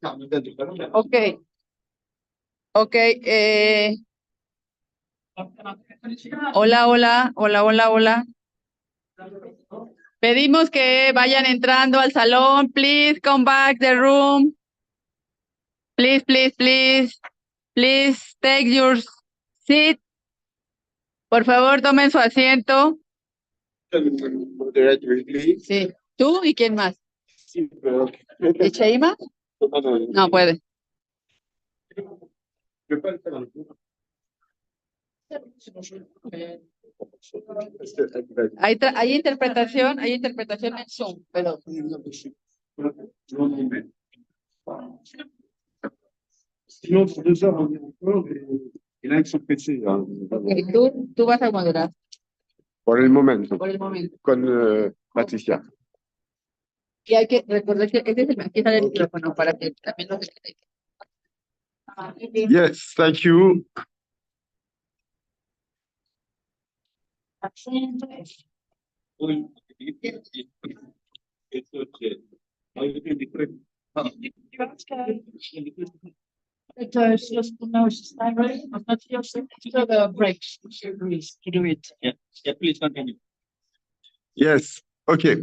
Okay. Okay. Hola, hola, hola, hola, hola. Pedimos que vayan entrando al salón. Please come back the room. Please, please, please. Please take your seat. Por favor, tomen su asiento. Sí. ¿Tú y quién más? ¿Y Cheima? No puede. Hay interpretación en Zoom, pero okay, tú vas a moderar. Por el momento, Por el momento. con Patricia. Y hay que recordar que este es aquí está el micrófono para que también lo escuchen. Yes, thank you. Please continue. Yes, okay.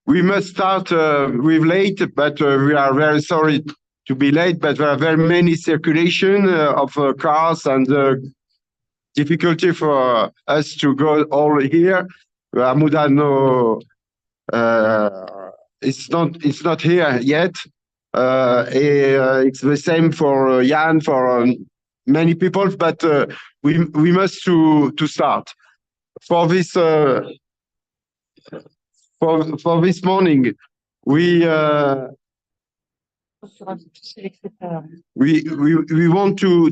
We must start with late, but we are very sorry to be late, but there are very many circulation of cars and difficulty for us to go all here. Amudano it's not here yet. It's the same for Jan, for many people, but we must to start for this for this morning. We want to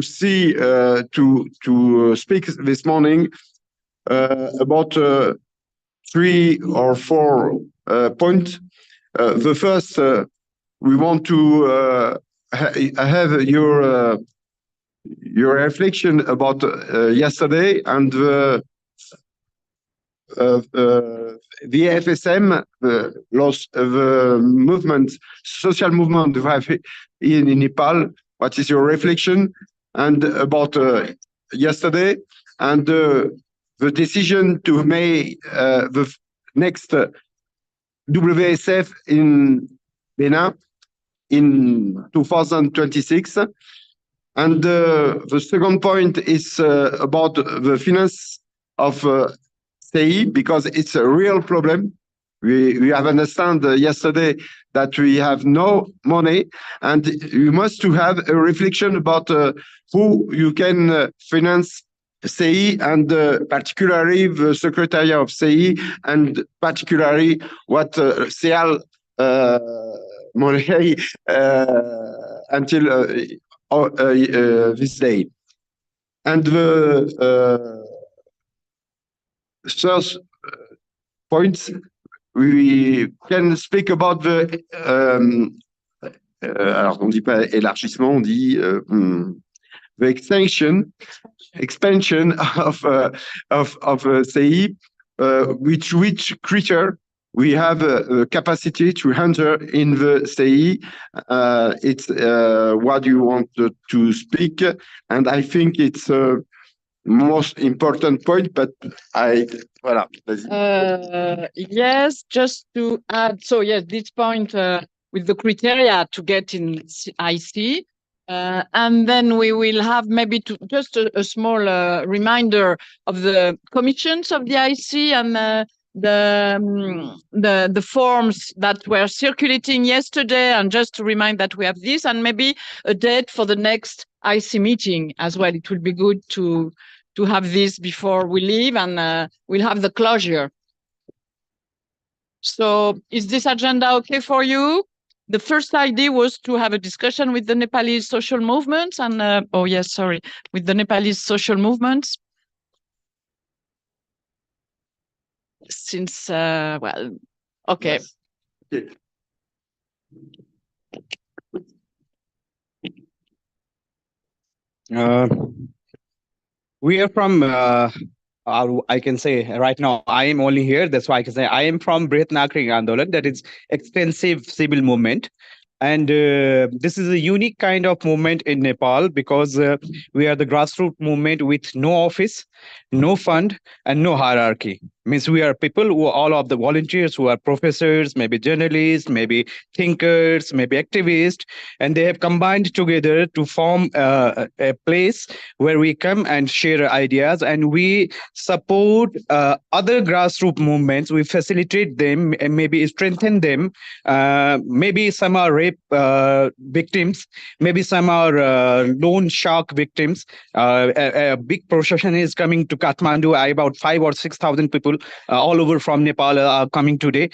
see to speak this morning about 3 or 4 points. The first, we want to have your reflection about yesterday and the FSM, the movement, social movement in Nepal. What is your reflection and about yesterday and the decision to make the next WSF in Benin in 2026? And the second point is about the finance of CI, because it's a real problem. We have understand yesterday that we have no money, and you must to have a reflection about who you can finance CI, and particularly the Secretariat of CI, and particularly what CL money until this day. And the third point, we can speak about the alors on dit pas élargissement, on dit the expansion of CI, which creature we have a capacity to enter in the CI. It's what you want to speak, and I think it's most important point, but voilà. Yes, just to add, so yes, this point with the criteria to get in IC, and then we will have maybe just a small reminder of the commissions of the IC and the forms that were circulating yesterday, and just to remind that we have this, and maybe a date for the next IC meeting as well. It will be good to have this before we leave, and we'll have the closure. So is this agenda okay for you? The first idea was to have a discussion with the Nepalese social movements and, with the Nepalese social movements. Since, well, okay. Yes. We are from I can say right now I am only here. That's why I can say I am from Brihat Nakri Andolan. That is extensive civil movement. And this is a unique kind of movement in Nepal because we are the grassroots movement with no office, no fund, and no hierarchy. Means we are people who are all of the volunteers who are professors, maybe journalists, maybe thinkers, maybe activists, and they have combined together to form a place where we come and share ideas, and we support other grassroots movements. We facilitate them and maybe strengthen them. Maybe some are rape victims, maybe some are loan shark victims. A big procession is coming to Kathmandu. About 5 or 6,000 people all over from Nepal are coming today.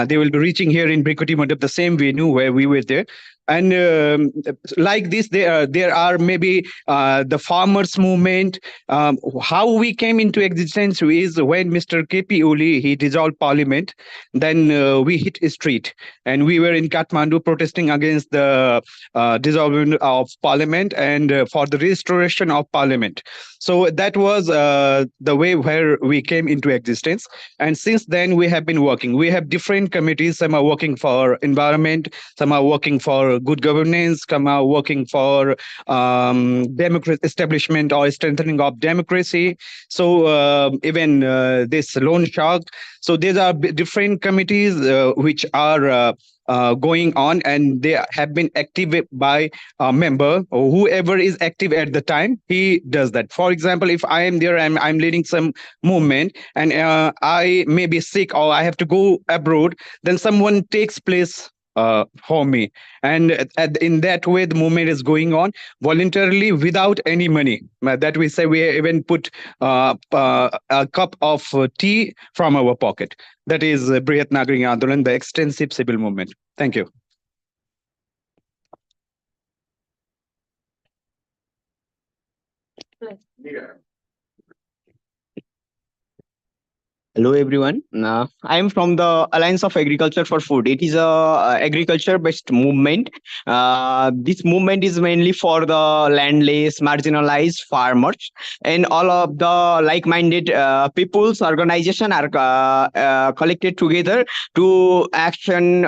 They will be reaching here in Brikoti Mandap, the same venue where we were there. And like this, there are maybe the farmers movement. How we came into existence is when Mr. KP Oli he dissolved parliament. Then we hit a street, and we were in Kathmandu protesting against the dissolvement of parliament and for the restoration of parliament. So that was the way where we came into existence. And since then, we have been working. We have different committees. Some are working for environment, some are working for good governance, some are working for democracy establishment or strengthening of democracy. So even this loan shark. So these are different committees which are going on, and they have been active by a member or whoever is active at the time. He does that. For example, if I am there, I'm leading some movement, and I may be sick or I have to go abroad, then someone takes place for me, and in that way the movement is going on voluntarily without any money. That we say, we even put a cup of tea from our pocket. That is Brihat Nagari Andolan, the extensive civil movement. Thank you. Hello everyone. I am from the Alliance of Agriculture for Food. It is a agriculture-based movement. This movement is mainly for the landless, marginalized farmers, and all of the like-minded people's organization are collected together to act on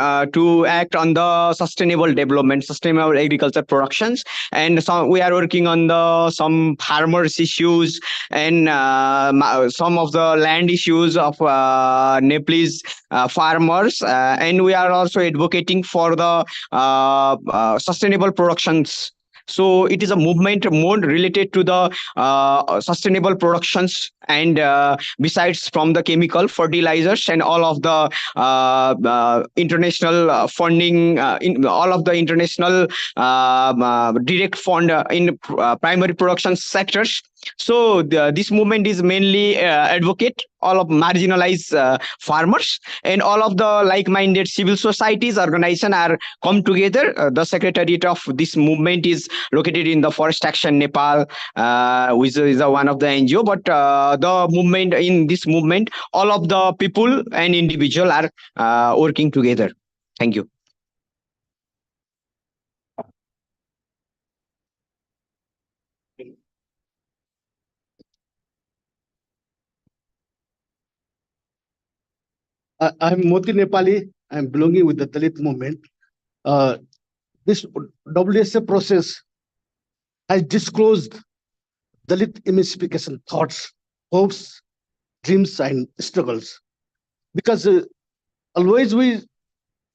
the sustainable development, sustainable agriculture productions, and we are working on the some farmers issues and some of the land issues of Nepalese farmers, and we are also advocating for the sustainable productions. So it is a movement more related to the sustainable productions, and besides from the chemical fertilizers and all of the international funding, in all of the international direct fund in primary production sectors. So this movement is mainly advocate all of marginalized farmers, and all of the like-minded civil societies organization are come together. The secretariat of this movement is located in the Forest Action Nepal, which is one of the NGO. But the movement in this movement, all of the people and individual are working together. Thank you. I'm Moti Nepali. I'm belonging with the Dalit movement. This WSF process has disclosed Dalit emancipation thoughts, hopes, dreams, and struggles. Because always we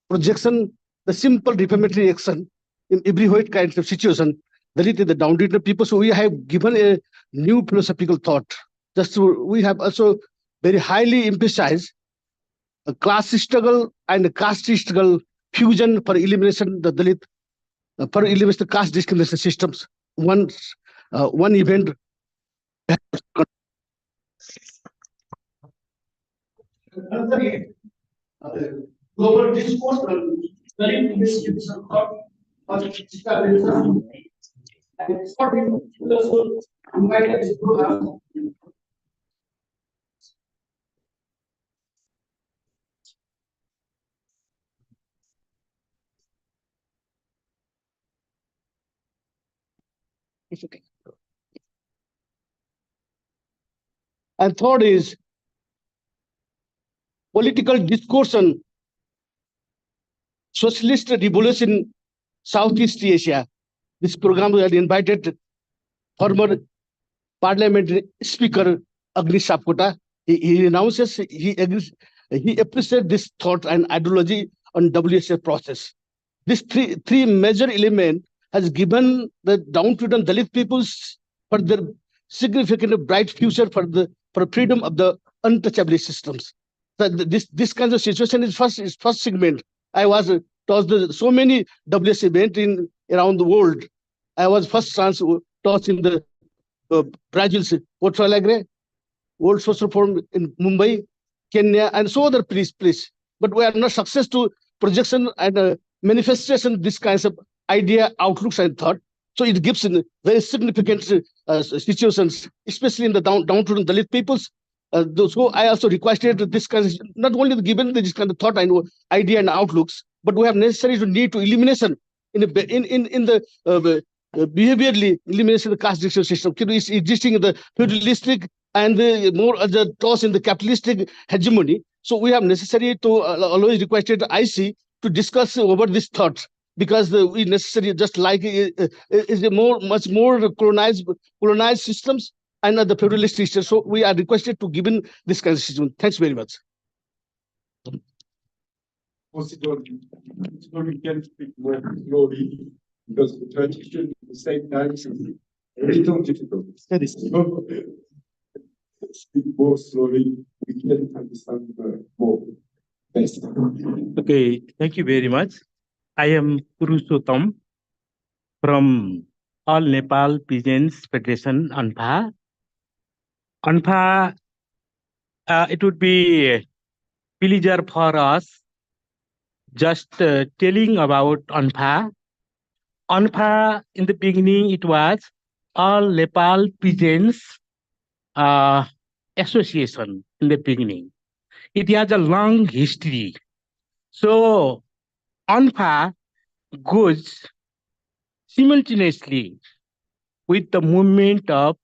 projection the simple reformatory action in every white kind of situation. Dalit is the downtrodden people, so we have given a new philosophical thought. Just to, we have also very highly emphasized a class struggle and a caste struggle fusion for elimination the Dalit, for elimination the caste discrimination systems. One event. Global discourse on Dalit investigation thought of establishment and sorting also invited to have. It's okay. And third is political discourse on socialist revolution in Southeast Asia. This program had invited former parliamentary speaker Agni Sapkota. He announces he agrees, he appreciates this thought and ideology on WSF process. This three major element has given the downtrodden Dalit peoples for their significant bright future for freedom of the untouchable systems. So this kind of situation is first segment. I was taught so many WS event in around the world. I was first chance taught in the Brazil's Porto Alegre, World Social Forum in Mumbai, Kenya, and so other place. But we are not success to projection and manifestation this kinds of idea, outlooks, and thought. So it gives in very significant situations, especially in the downtrodden Dalit peoples. So I also requested this kind of, not only given this kind of thought and idea and outlooks, but we have necessary to need to elimination in the behaviorally elimination of the caste distinction system. Is existing in the feudalistic and the more the toss in the capitalistic hegemony. So we have necessary to always requested IC to discuss over this thought, because we necessary just like is a much more colonized systems and the feudalist system. So we are requested to given this kind of system. Thanks very much. We can speak more slowly because the transition at the same time is a little difficult. Speak more slowly, we can understand more. Best. Okay, thank you very much. I am Purushottam from All Nepal Peasants Federation, ANPA. ANPA, it would be a pleasure for us just telling about ANPA. ANPA, in the beginning, it was All Nepal Peasants Association in the beginning. It has a long history. So ANPA goes simultaneously with the movement of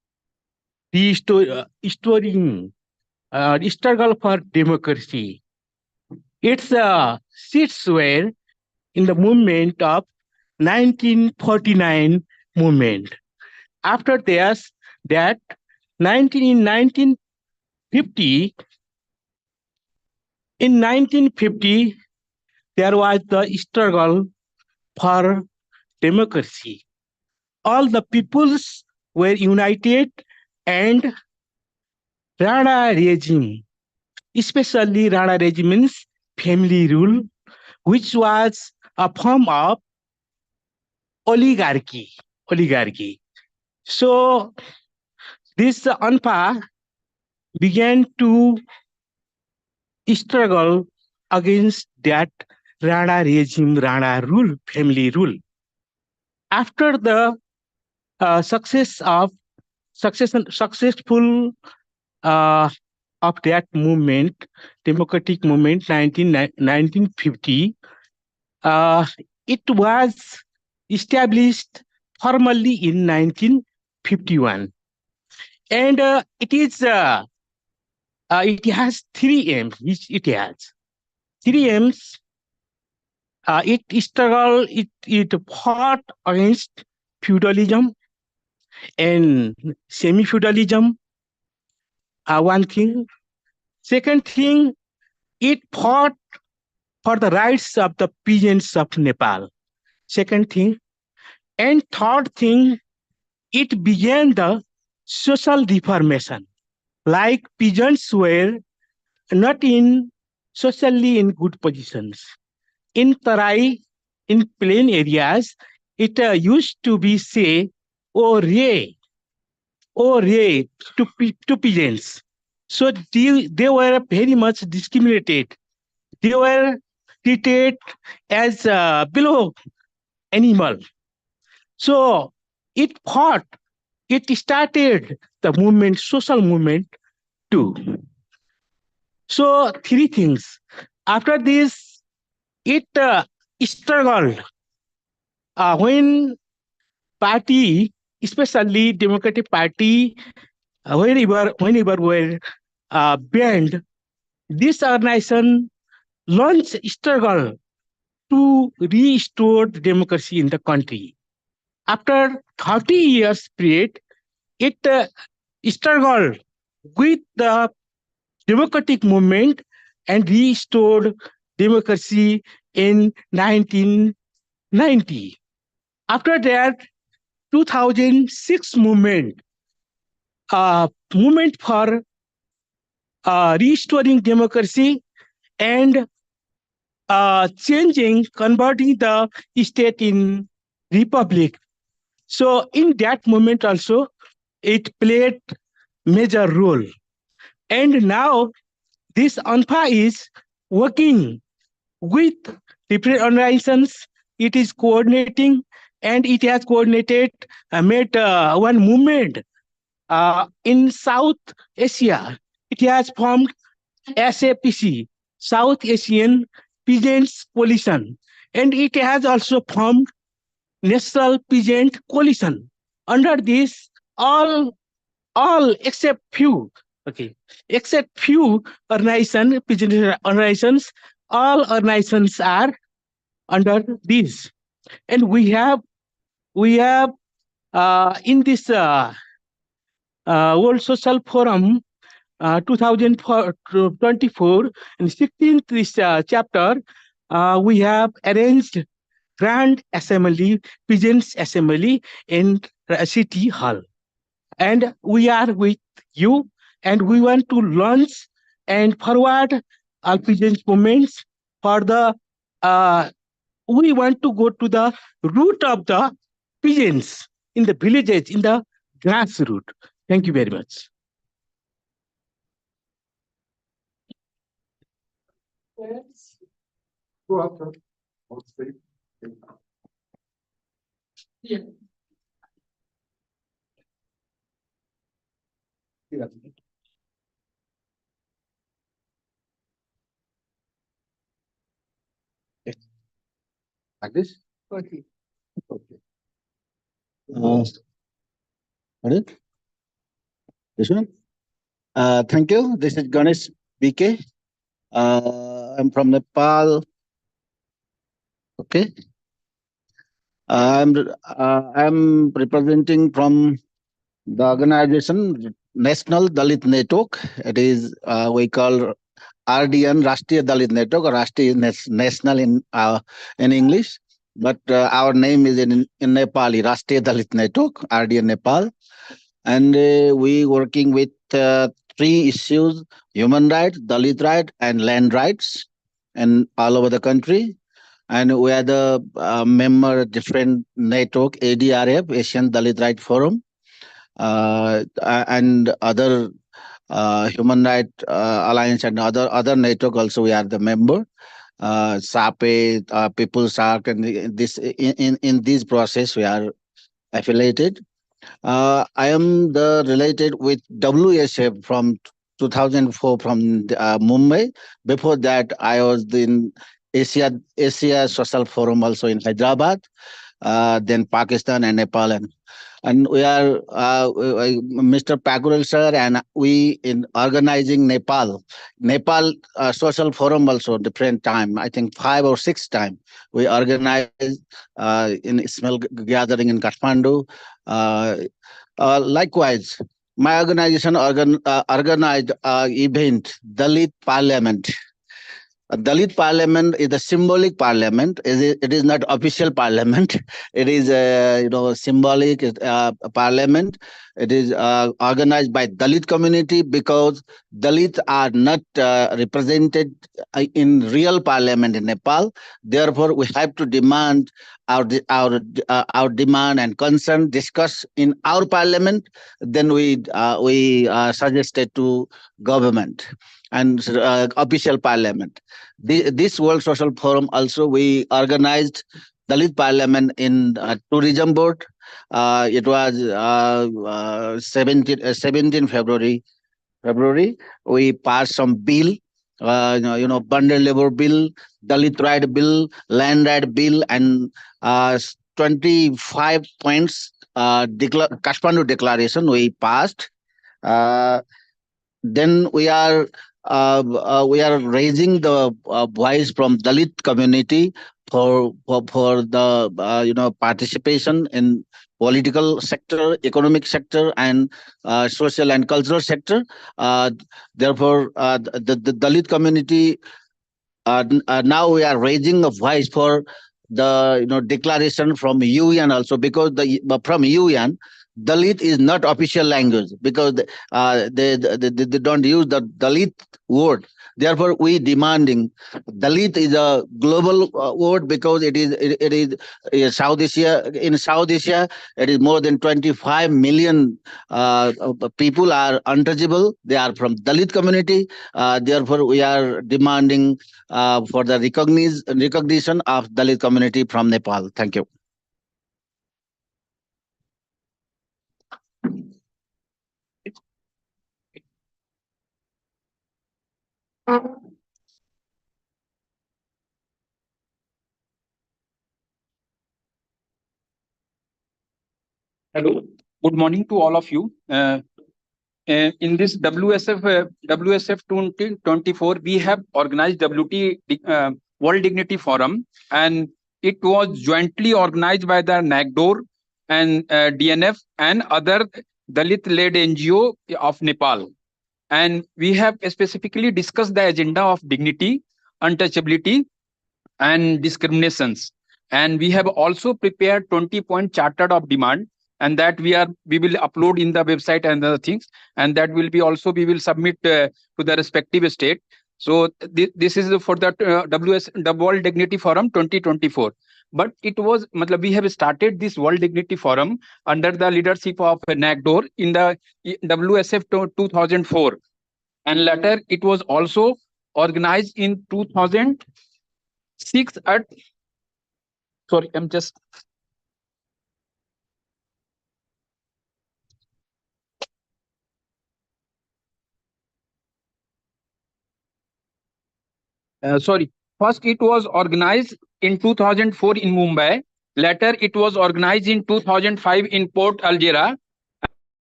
restoring struggle for democracy. Its seats were in the movement of 1949 movement. After this, in 1950, there was the struggle for democracy. All the peoples were united, and Rana regime, especially Rana regime's family rule, which was a form of oligarchy. So this ANPA began to struggle against that Rana regime, Rana rule, family rule. After the successful of that movement, democratic movement, 1950, it was established formally in 1951, and it has three aims. It has three aims. It struggled. It fought against feudalism and semi-feudalism. One thing. Second thing, it fought for the rights of the peasants of Nepal. Second thing. And third thing, it began the social reformation. Like peasants were not socially in good positions. In Tarai, in plain areas, it used to be say, oh re to peasants. So they were very much discriminated. They were treated as below animal. So it started the movement, social movement too. So three things. After this, it struggled when party, especially Democratic Party, whenever were banned, this organization launched struggle to restore democracy in the country. After 30 years period, it struggled with the democratic movement and restored democracy in 1990. After that, 2006 movement for restoring democracy and converting the state in republic. So in that moment also, it played major role. And now this ANPA is working with different organizations. It is coordinating and it has coordinated, made one movement in South Asia. It has formed SAPC, South Asian Peasants Coalition, and it has also formed National Peasant Coalition. Under this, all except few, except few peasant organizations, all organizations are under this. And we have in this World Social Forum 2024 and 16th this chapter, we have arranged Grand Assembly, Peasants Assembly in City Hall. And we are with you, and we want to launch and forward our peasants movements for the, we want to go to the root of the peasants in the villages, in the grassroots. Thank you very much. Yeah. Like this? Okay. Okay. Ready? This one? Thank you. This is Ganesh BK. I'm from Nepal. Okay. I'm representing from the organization National Dalit Network. It is we call RDN, Rashtriya Dalit Network, or Rashtriya National in English. But our name is in Nepali, Rashtriya Dalit Network, RDN Nepal. And we working with three issues: human rights, Dalit rights, and land rights, and all over the country. And we are the member different network, ADRF, Asian Dalit Right Forum, and other Human Rights Alliance and other network also we are the member. SAPE, People's Arc, and this in this process we are affiliated. I am the related with WSF from 2004 from Mumbai. Before that, I was in Asia Social Forum also in Hyderabad, then Pakistan and Nepal, and we are Mr. Pakurel sir and we in organizing Nepal Social Forum also different time. I think 5 or 6 time we organize in small gathering in Katmandú. Likewise, my organization organized event Dalit Parliament. A Dalit Parliament is a symbolic parliament. It is not official parliament. It is a symbolic parliament. It is organized by Dalit community because Dalits are not represented in real parliament in Nepal. Therefore, we have to demand our demand and concern discussed in our parliament. Then we suggested to government and official parliament. This World Social Forum also we organized Dalit Parliament in Tourism Board. It was 17 February. We passed some bill, bundle labor bill, Dalit right bill, land right bill, and 25 points Kathmandu declaration we passed. Then we are raising the voice from Dalit community for the participation in political sector, economic sector, and social and cultural sector. Therefore, the Dalit community, now we are raising a voice for the declaration from UN also, because from UN Dalit is not official language, because they don't use the Dalit word. Therefore, we demanding Dalit is a global word, because it is South Asia. In South Asia, it is more than 25 million people are untouchable. They are from Dalit community. Therefore, we are demanding for the recognition of Dalit community from Nepal. Thank you. Hello, good morning to all of you. In this WSF 2024, we have organized World Dignity Forum, and it was jointly organized by the NAGDOR and DNF and other Dalit-led NGO of Nepal. And we have specifically discussed the agenda of dignity, untouchability, and discriminations. And we have also prepared 20-point charter of demand, and that we will upload in the website and other things, and that will be also we will submit to the respective state. So this is for the World Dignity Forum 2024. But we have started this World Dignity Forum under the leadership of NAGDOR in the WSF 2004, and later it was also organized in 2006 at, sorry, I'm just sorry. First, it was organized in 2004 in Mumbai. Later, it was organized in 2005 in Port Algera,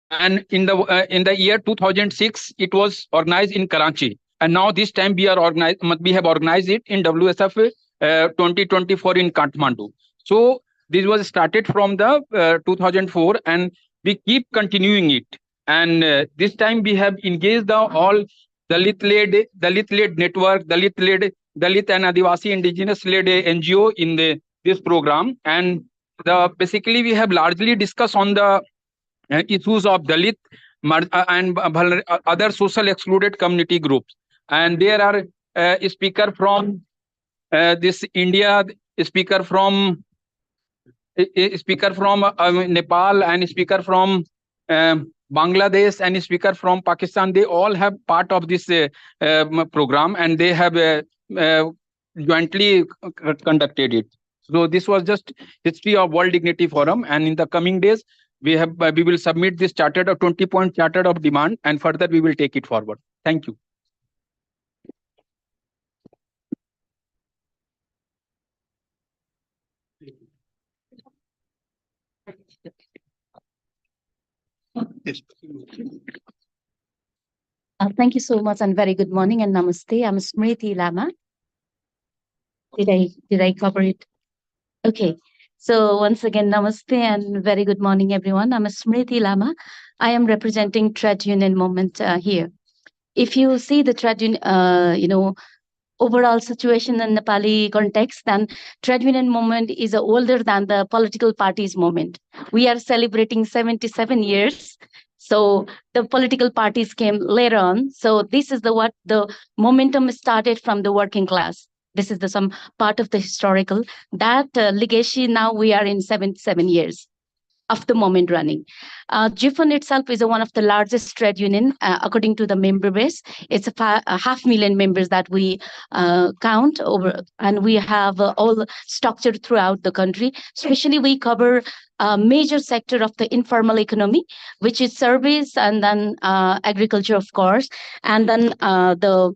and in the year 2006, it was organized in Karachi. And now this time we have organized it in WSF 2024 in Katmandú. So this was started from the 2004, and we keep continuing it. And this time we have engaged all Dalit-led network, Dalit and Adivasi indigenous-led NGO in this program. And basically we have largely discussed on the issues of Dalit and other social excluded community groups. And there are a speaker from this India, a speaker from Nepal, and a speaker from Bangladesh, and a speaker from Pakistan. They all have part of this program, and they have jointly conducted it. So this was just history of World Dignity Forum, and in the coming days we will submit this 20-point charter of demand, and further we will take it forward. Thank you. Thank you so much, and very good morning and namaste. I'm Smriti Lama. Did I cover it? Okay. So once again, namaste and very good morning, everyone. I'm Smriti Lama. I am representing trade union movement here. If you see the trade union, overall situation in Nepali context, then trade union movement is older than the political parties movement. We are celebrating 77 years. So the political parties came later on. So this is what the momentum started from the working class. This is some part of the historical. That legacy, now we are in 77 years of the moment running. GIFON itself is one of the largest trade union according to the member base. It's a 500,000 members that we count over, and we have all structured throughout the country. Especially we cover a major sector of the informal economy, which is service, and then agriculture, of course, and then the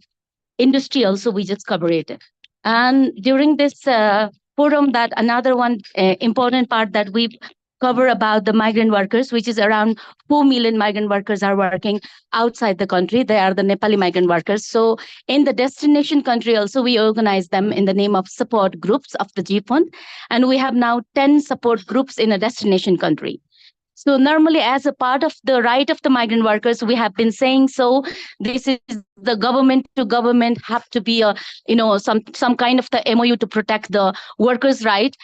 industry also, we just cover it. And during this forum, that another one important part that we cover about the migrant workers, which is around 4 million migrant workers are working outside the country. They are the Nepali migrant workers. So in the destination country also, we organize them in the name of support groups of the G Fund. And we have now 10 support groups in a destination country. So normally, as a part of the right of the migrant workers, we have been saying, so this is the government to government have to be a, some kind of the MOU to protect the workers' right.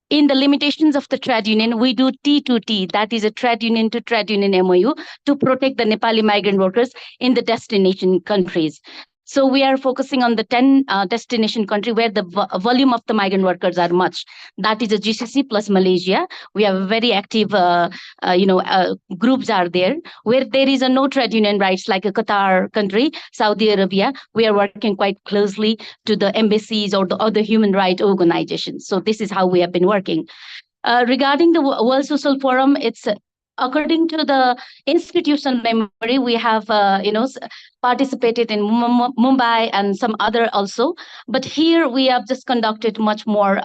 In the limitations of the trade union, we do T2T, that is a trade union to trade union MOU to protect the Nepali migrant workers in the destination countries. So we are focusing on the 10 destination country where the volume of the migrant workers are much. That is a GCC plus Malaysia. We have very active, groups are there where there is a no trade union rights like a Qatar country, Saudi Arabia. We are working quite closely to the embassies or the other human rights organizations. So this is how we have been working. Regarding the World Social Forum, it's according to the institutional memory, we have participated in Mumbai and some other also. But here we have just conducted much more.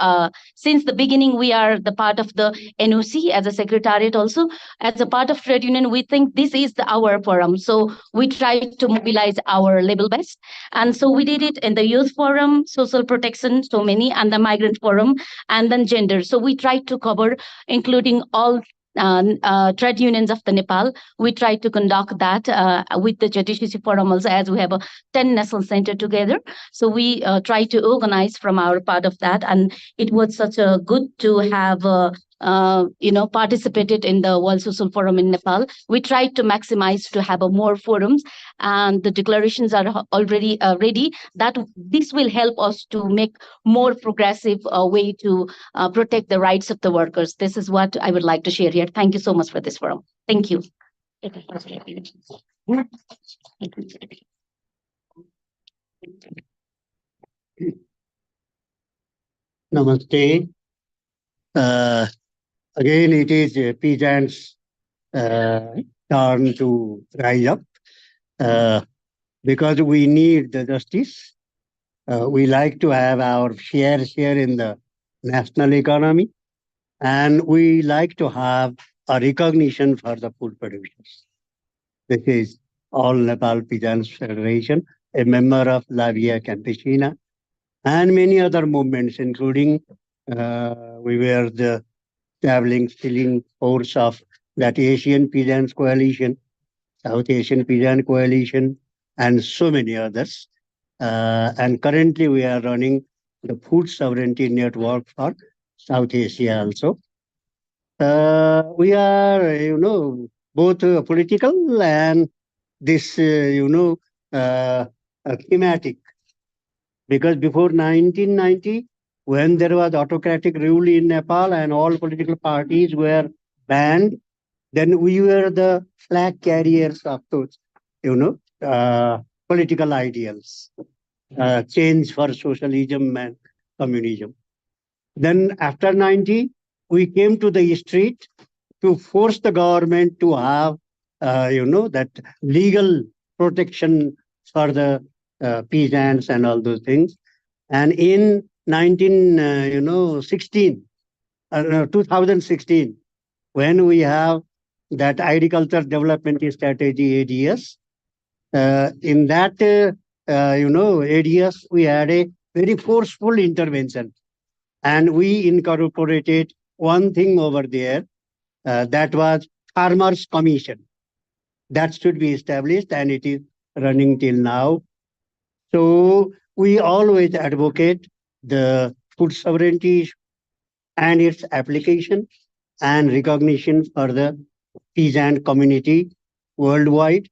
Since the beginning, we are the part of the NOC as a secretariat also. As a part of trade union, we think this is our forum. So we try to mobilize our level best. And so we did it in the youth forum, social protection, so many, and the migrant forum, and then gender. So we tried to cover, including all trade unions of the Nepal. We try to conduct that with the JDCC forum also, as we have a 10 national center together. So we try to organize from our part of that, and it was such a good to have participated in the World Social Forum in Nepal. We tried to maximize to have more forums, and the declarations are already ready. That this will help us to make more progressive way to protect the rights of the workers. This is what I would like to share here. Thank you so much for this forum. Thank you. Namaste. Again, it is peasants' turn to rise up because we need the justice. We like to have our share in the national economy, and we like to have a recognition for the food producers. This is All Nepal Peasants Federation, a member of La Via Campesina, and many other movements, including we were the traveling stealing force of that Asian Peasants Coalition, South Asian Peasant Coalition, and so many others. And currently we are running the Food Sovereignty Network for South Asia also. We are, both political and this, thematic. Because before 1990, when there was autocratic rule in Nepal and all political parties were banned, then we were the flag carriers of those, political ideals, change for socialism and communism. Then after 90, we came to the street to force the government to have, that legal protection for the peasants and all those things. And in 2016, when we have that agriculture development strategy ADS, in that ADS we had a very forceful intervention, and we incorporated one thing over there, that was Farmers Commission. That should be established, and it is running till now. So we always advocate the food sovereignty and its application and recognition for the peasant community worldwide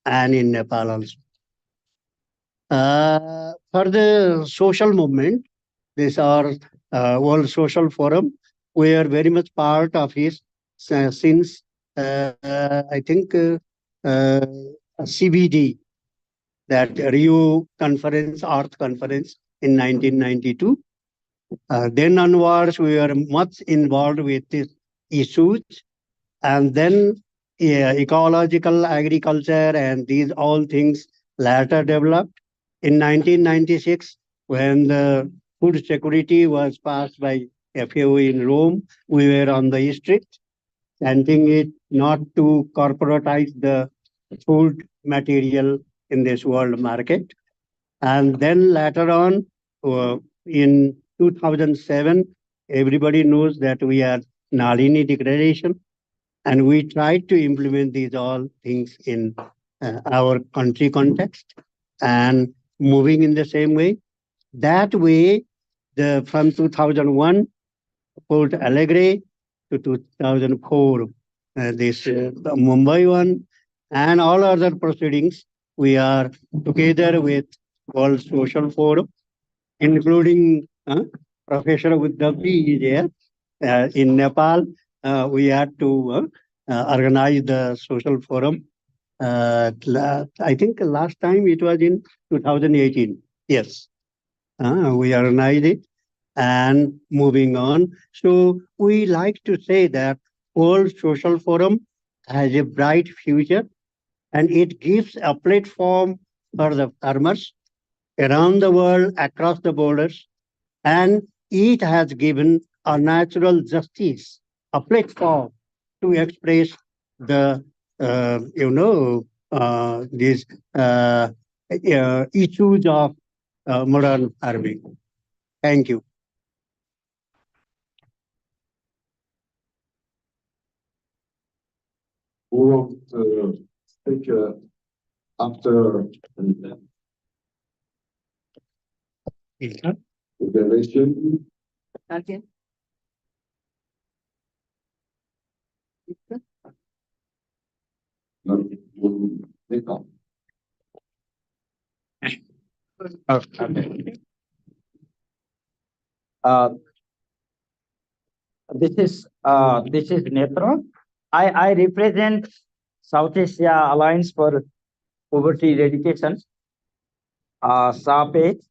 and in Nepal also. For the social movement, this our World Social Forum, we are very much part of it since I think CBD, that Rio Conference, Earth Conference in 1992. Then onwards, we were much involved with these issues. And then ecological agriculture and these all things later developed. In 1996, when the food security was passed by FAO in Rome, we were on the street chanting it not to corporatize the food material in this world market. And then later on, in 2007, everybody knows that we are Nalini Declaration, and we tried to implement these all things in our country context and moving in the same way. That way, from 2001, Port Alegre to 2004, the Mumbai one, and all other proceedings, we are together with World Social Forum, including Professor Uddavi is there. In Nepal, we had to organize the social forum. I think last time it was in 2018. Yes, we organized it and moving on. So we like to say that World Social Forum has a bright future, and it gives a platform for the farmers around the world, across the borders, and it has given a natural justice, a platform to express the, these issues of modern farming. Thank you. Who want to speak after declaration? Again. No, take on. This is Netra. I represent South Asia Alliance for Poverty Eradication, SAPE.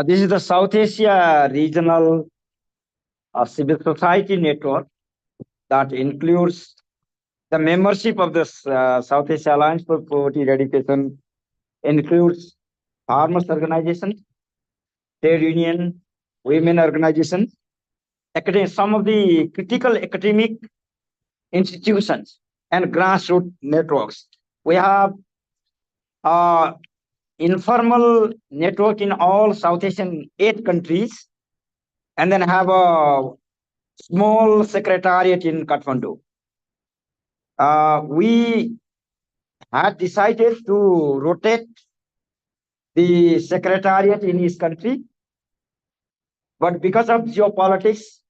This is the South Asia Regional Civil Society Network that includes the membership of the South Asia Alliance for Poverty Eradication, includes farmers organization, trade union, women organization, some of the critical academic institutions and grassroots networks. We have informal network in all South Asian 8 countries, and then have a small secretariat in Katmandú. We had decided to rotate the secretariat in each country, but because of geopolitics,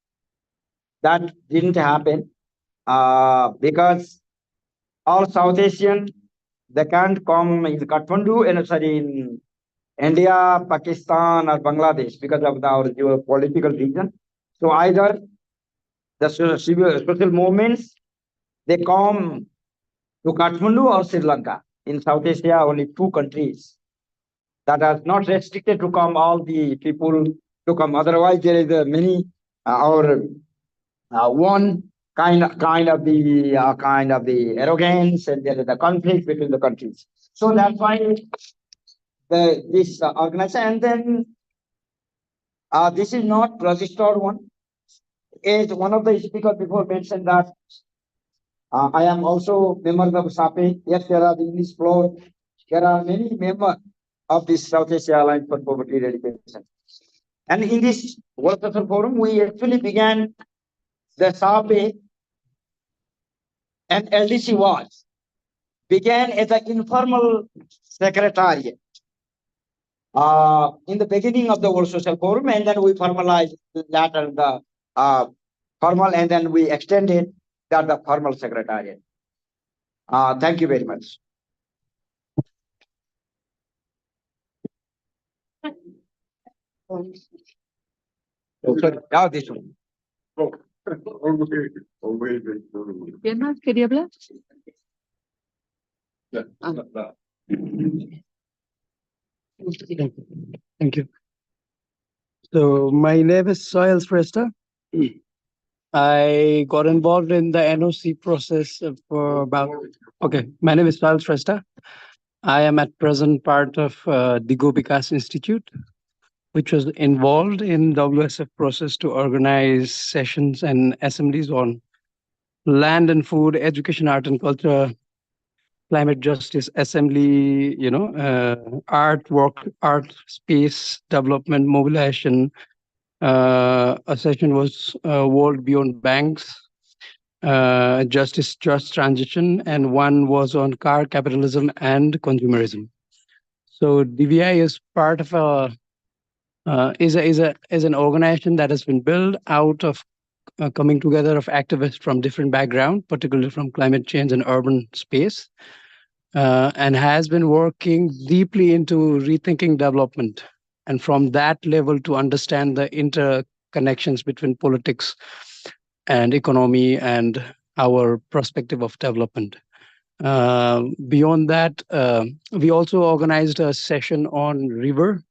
that didn't happen. Because all South Asian, they can't come in Kathmandu and in India, Pakistan, or Bangladesh because of our geopolitical region. So either the social movements, they come to Kathmandu or Sri Lanka. In South Asia, only 2 countries that are not restricted to come, all the people to come. Otherwise, there is many one kind of the arrogance, and there is a conflict between the countries. So that's why this organization, and then this is not registered one. As one of the speakers before mentioned that I am also member of SAPE. Yes, there are the English floor. There are many members of this South Asia Alliance for Poverty Eradication. And in this World Social Forum, we actually began the SAPE and LDC began as an informal secretariat in the beginning of the World Social Forum, and then we formalized that and the formal, and then we extended that the formal secretariat. Thank you very much. Now this one. ¿Quién más quería hablar? Thank you. So my name is Soil Shrestha. I got involved in the NOC process for about, my name is Soil Shrestha. I am at present part of the Gopikas Institute, which was involved in WSF process to organize sessions and assemblies on land and food, education, art and culture, climate justice, assembly, artwork, art space development, mobilization. A session was World Beyond Banks, justice, just transition, and one was on car capitalism and consumerism. So DVI is part of is an organization that has been built out of coming together of activists from different backgrounds, particularly from climate change and urban space, and has been working deeply into rethinking development, and from that level to understand the interconnections between politics and economy and our perspective of development. Beyond that, we also organized a session on river,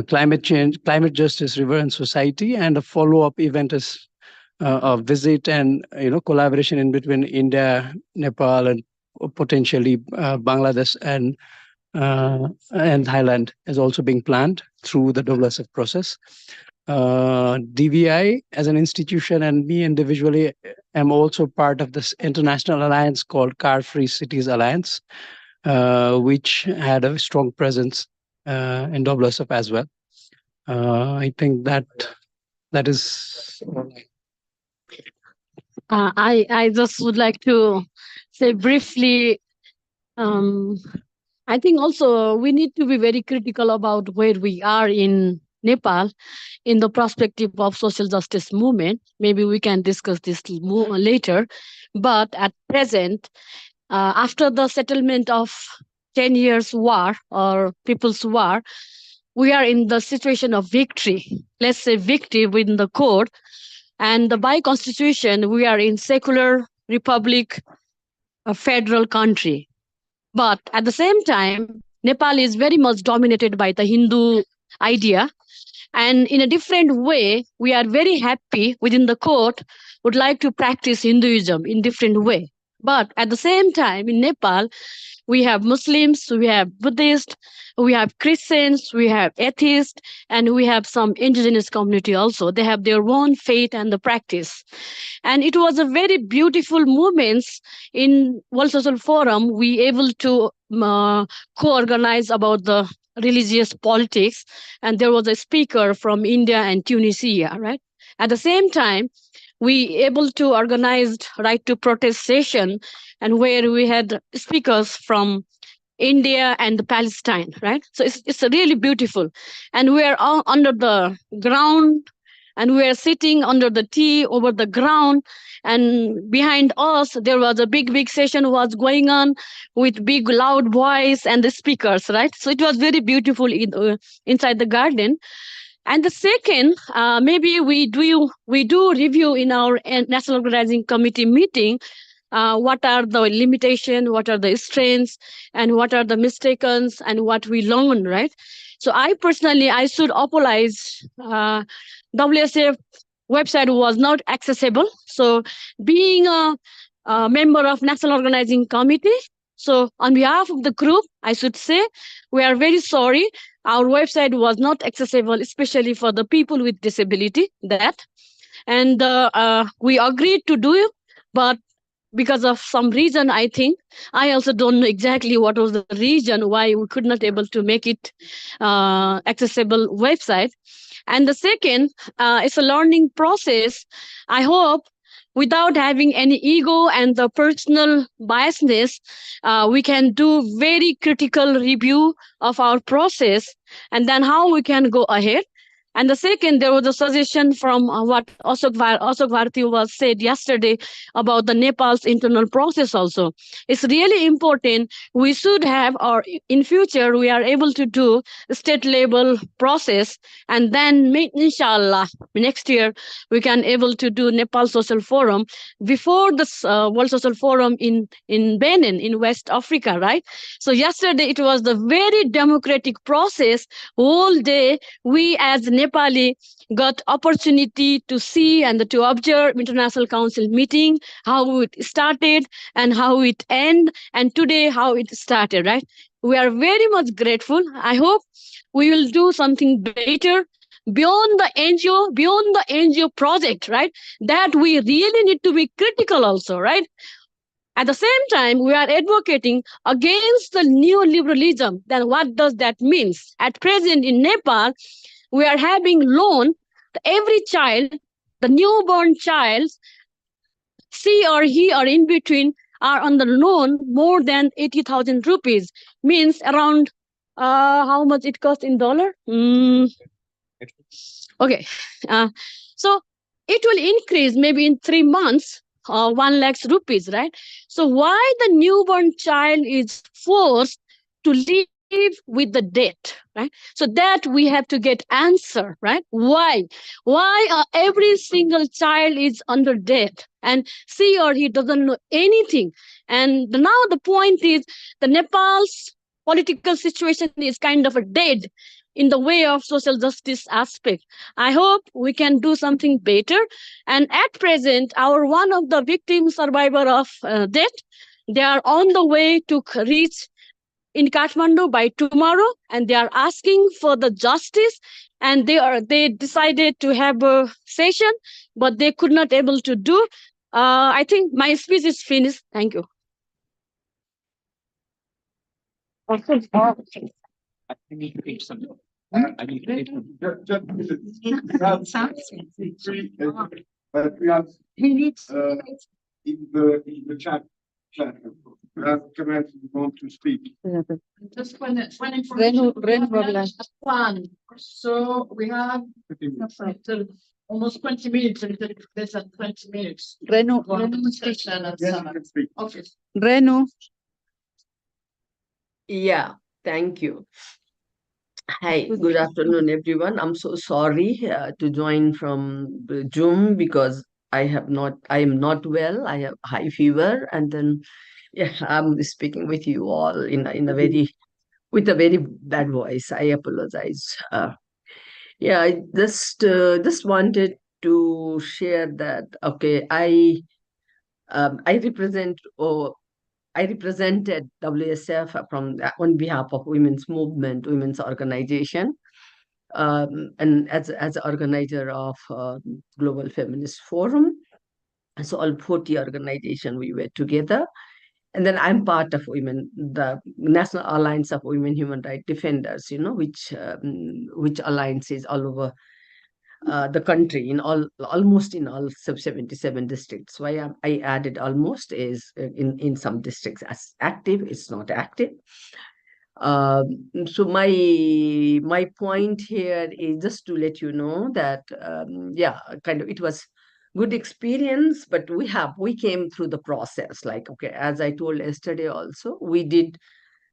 climate change, climate justice, river and society, and a follow-up event is a visit and collaboration in between India, Nepal, and potentially Bangladesh and Thailand is also being planned through the WSF process. DVI as an institution and me individually am also part of this international alliance called Car-Free Cities Alliance, which had a strong presence in WSF as well. I think that is. I just would like to say briefly, I think also we need to be very critical about where we are in Nepal in the perspective of social justice movement. Maybe we can discuss this more later. But at present, after the settlement of 10 years war or people's war, we are in the situation of victory. Let's say victory within the court. And by constitution, we are in secular republic, a federal country. But at the same time, Nepal is very much dominated by the Hindu idea. And in a different way, we are very happy within the court, would like to practice Hinduism in different way. But at the same time, in Nepal, we have Muslims, we have Buddhists, we have Christians, we have atheists, and we have some indigenous community also. They have their own faith and the practice. And it was a very beautiful moments in World Social Forum. We able to co-organize about the religious politics. And there was a speaker from India and Tunisia, right? At the same time, we able to organize right to protest session, and where we had speakers from India and Palestine, right? So it's really beautiful. And we are all under the ground, and we are sitting under the tea over the ground. And behind us, there was a big session was going on with big loud voice and the speakers, right? So it was very beautiful inside the garden. And the second, maybe we do review in our National Organizing Committee meeting what are the limitations, what are the strengths, and what are the mistakes, and what we learn, right? So I personally, I should apologize. WSF website was not accessible. So being a member of National Organizing Committee, so on behalf of the group, I should say, we are very sorry. Our website was not accessible, especially for the people with disability. And we agreed to do it, but because of some reason, I think, I also don't know exactly what was the reason why we could not able to make it accessible website. And the second, it's a learning process. I hope without having any ego and the personal biasness, we can do very critical review of our process and then how we can go ahead. And the second, there was a suggestion from what Ashok Bharti was said yesterday about the Nepal's internal process also. It's really important. We should have, or in future, we are able to do state level process. And then, inshallah, next year, we can able to do Nepal Social Forum before the World Social Forum in Benin, in West Africa, right? So yesterday, it was the very democratic process. Whole day, we as Nepali got opportunity to see and to observe International Council meeting, how it started and how it ended, and today how it started, right? We are very much grateful. I hope we will do something better beyond the NGO project, right? That we really need to be critical also, right? At the same time, we are advocating against the neoliberalism. Then what does that mean? At present in Nepal, we are having loan. Every child, the newborn child, she or he or in between are on the loan more than 80,000 rupees. Means around how much it costs in dollar? Okay. So it will increase maybe in 3 months, 1 lakh rupees, right? So why the newborn child is forced to live with the debt, right? So that we have to get answer, right? Why every single child is under debt and she or he doesn't know anything? And now the point is the Nepal's political situation is kind of a dead in the way of social justice aspect. I hope we can do something better. And at present, our one of the victim survivor of death, they are on the way to reach in Katmandú by tomorrow, and they are asking for the justice. And they decided to have a session, but they could not able to do. I think my speech is finished. Thank you. I need to eat some. I need to eat He needs in the chat. We have comments who want to speak. Just when information. One. So we have almost 20 minutes, a little bit less than 20 minutes. Renu, Yes, you can speak. Okay. Renu. Yeah, thank you. Hi, good afternoon, everyone. I'm so sorry to join from Zoom because I am not well. I have high fever, and then I'm speaking with you all with a very bad voice. I apologize. I just wanted to share that. Okay, I represented WSF on behalf of women's organization, and as organizer of Global Feminist Forum. So all 40 organization we were together. And then I'm part of the National Alliance of Women Human Rights Defenders, which alliance is all over the country almost in all 77 districts. Why I added almost is in some districts as active, it's not active. So my point here is just to let you know that it was good experience, but we came through the process. Like, okay, as I told yesterday also, we did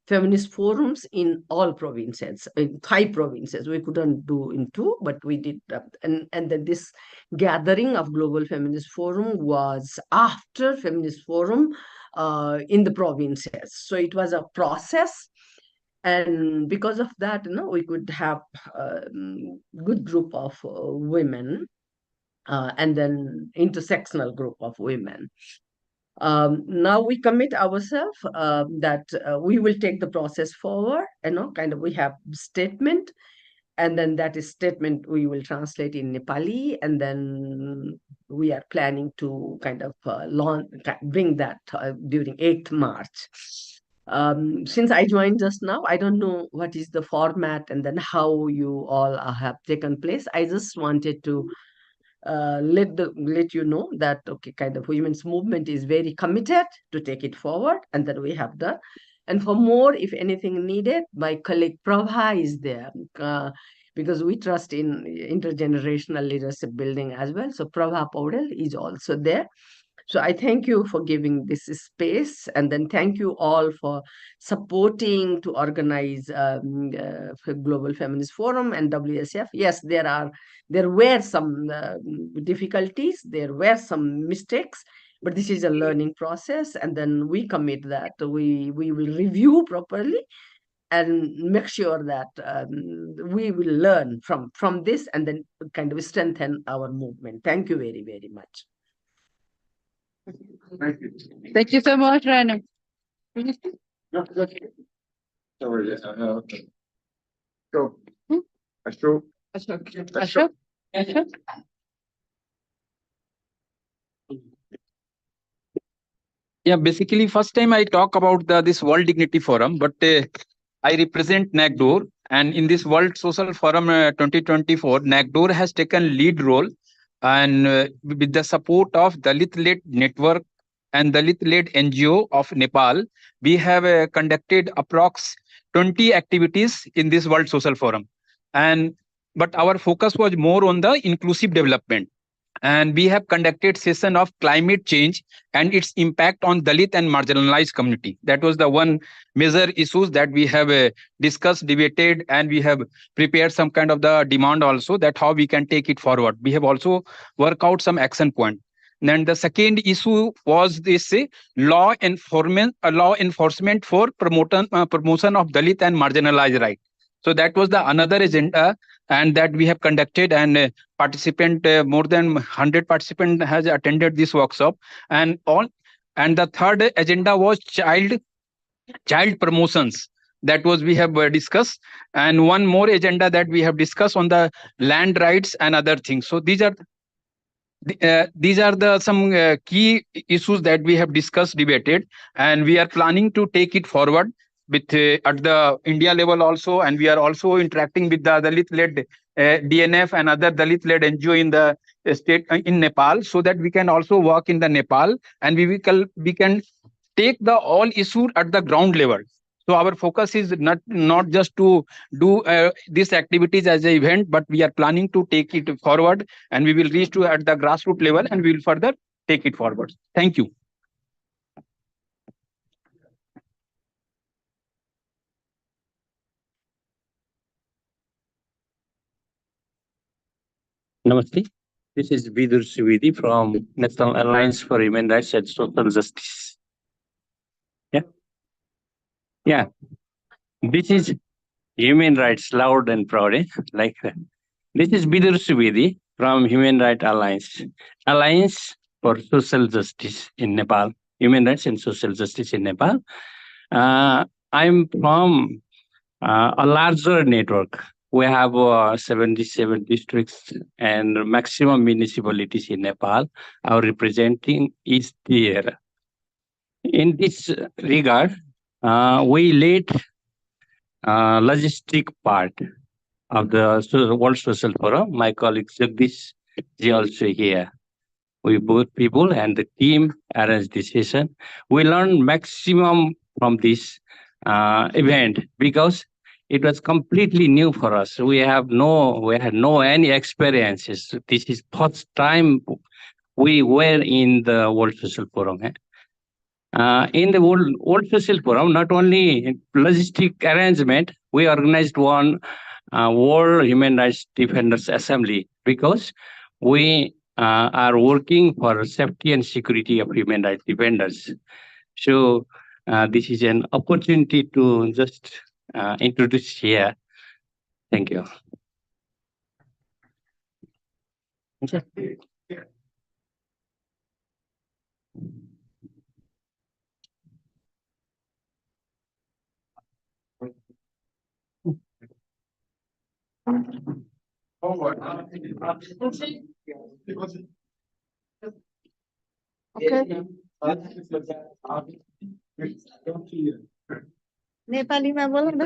feminist forums in all provinces, in 5 provinces. We couldn't do in 2, but we did. And then this gathering of Global Feminist Forum was after feminist forum in the provinces. So it was a process. And because of that, we could have a good group of women and then intersectional group of women. Now we commit ourselves that we will take the process forward. We have statement, and then that is statement we will translate in Nepali, and then we are planning to bring that during 8th March. Since I joined just now, I don't know what is the format and then how you all have taken place. I just wanted to let you know that women's movement is very committed to take it forward, and that we have done. And for more, if anything needed, my colleague Prabha is there because we trust in intergenerational leadership building as well. So Prabha Paudel is also there. So I thank you for giving this space, and then thank you all for supporting to organize Global Feminist Forum and WSF. Yes, there were some difficulties, there were some mistakes, but this is a learning process, and then we commit that we will review properly and make sure that we will learn from this and then strengthen our movement. Thank you very, very much. Thank you. Thank you so much, Renu. Sorry. Go. Ashok. Ashok? Yeah, basically, first time I talk about this World Dignity Forum, but I represent NAGDOR, and in this World Social Forum 2024, NAGDOR has taken lead role, and with the support of Dalit-led network and Dalit-led NGO of Nepal, we have conducted approx 20 activities in this World Social Forum, and but our focus was more on the inclusive development. And we have conducted session of climate change and its impact on Dalit and marginalized community. That was the one major issues that we have discussed, debated, and we have prepared some kind of the demand also, that how we can take it forward. We have also worked out some action point. Then the second issue was this law enforcement for promotion of Dalit and marginalized right. So that was the another agenda, and that we have conducted, and more than 100 participants has attended this workshop, and the third agenda was child promotions. That was we have discussed, and one more agenda that we have discussed on the land rights and other things. So these are the some key issues that we have discussed, debated, and we are planning to take it forward with at the India level also, and we are also interacting with the Dalit-led DNF and other Dalit-led NGO in the state in Nepal, so that we can also work in the Nepal, and we can take the all issue at the ground level. So our focus is not just to do these activities as an event, but we are planning to take it forward, and we will reach to at the grassroots level, and we will further take it forward. Thank you. Namaste. This is Vidur Sividi from National Alliance for Human Rights and Social Justice. Yeah. This is human rights loud and proud, like that. This is Vidur Sividi from Human Rights Alliance for Social Justice in Nepal, Human Rights and Social Justice in Nepal. I'm from a larger network. We have 77 districts and maximum municipalities in Nepal. Our representing is there. In this regard, we led logistic part of the World Social Forum. My colleague Jagdish is also here. We both people and the team arranged this session. We learned maximum from this event because it was completely new for us. We had no any experiences. This is first time we were in the World Social Forum. In the World Social Forum, not only logistic arrangement, we organized one World Human Rights Defenders Assembly because we are working for safety and security of human rights defenders. So this is an opportunity to just introduce here. Thank you. नेपालीमा बोलौँ न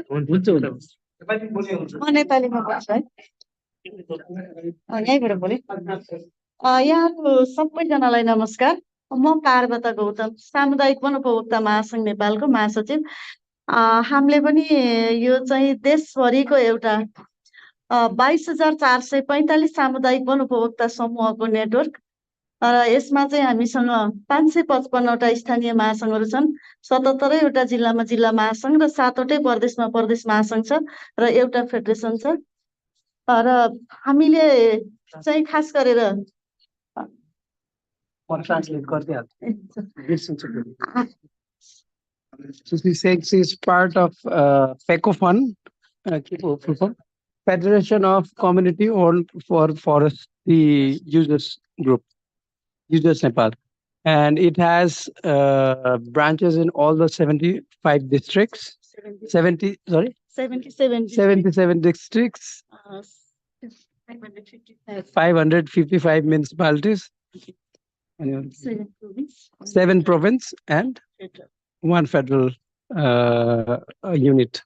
नेपालीमा बोल्छु है यहीँबाट बोलेँ यहाँको सबैजनालाई नमस्कार म पार्वता गौतम सामुदायिक वन उपभोक्ता महासंघ नेपालको महासचिव हामीले पनि यो चाहिँ देशभरिको एउटा 22,445 सामुदायिक वन उपभोक्ता समूहको नेटवर्क र यसमा चाहिँ हामीसँग 555वटा स्थानीय महासंघहरू छन् 77वटा जिल्लामा जिल्ला महासंघ र 7वटै प्रदेशमा प्रदेश महासंघ छ र एउटा फेडरेसन छ र हामीले चाहिँ खास गरेर This is part of FECOFON, Federation of Community Owned for Forestry Users Group, Users Nepal. And it has branches in all the 75 districts. 77 districts. 555 municipalities. Anyone? 7 province and 1 federal unit.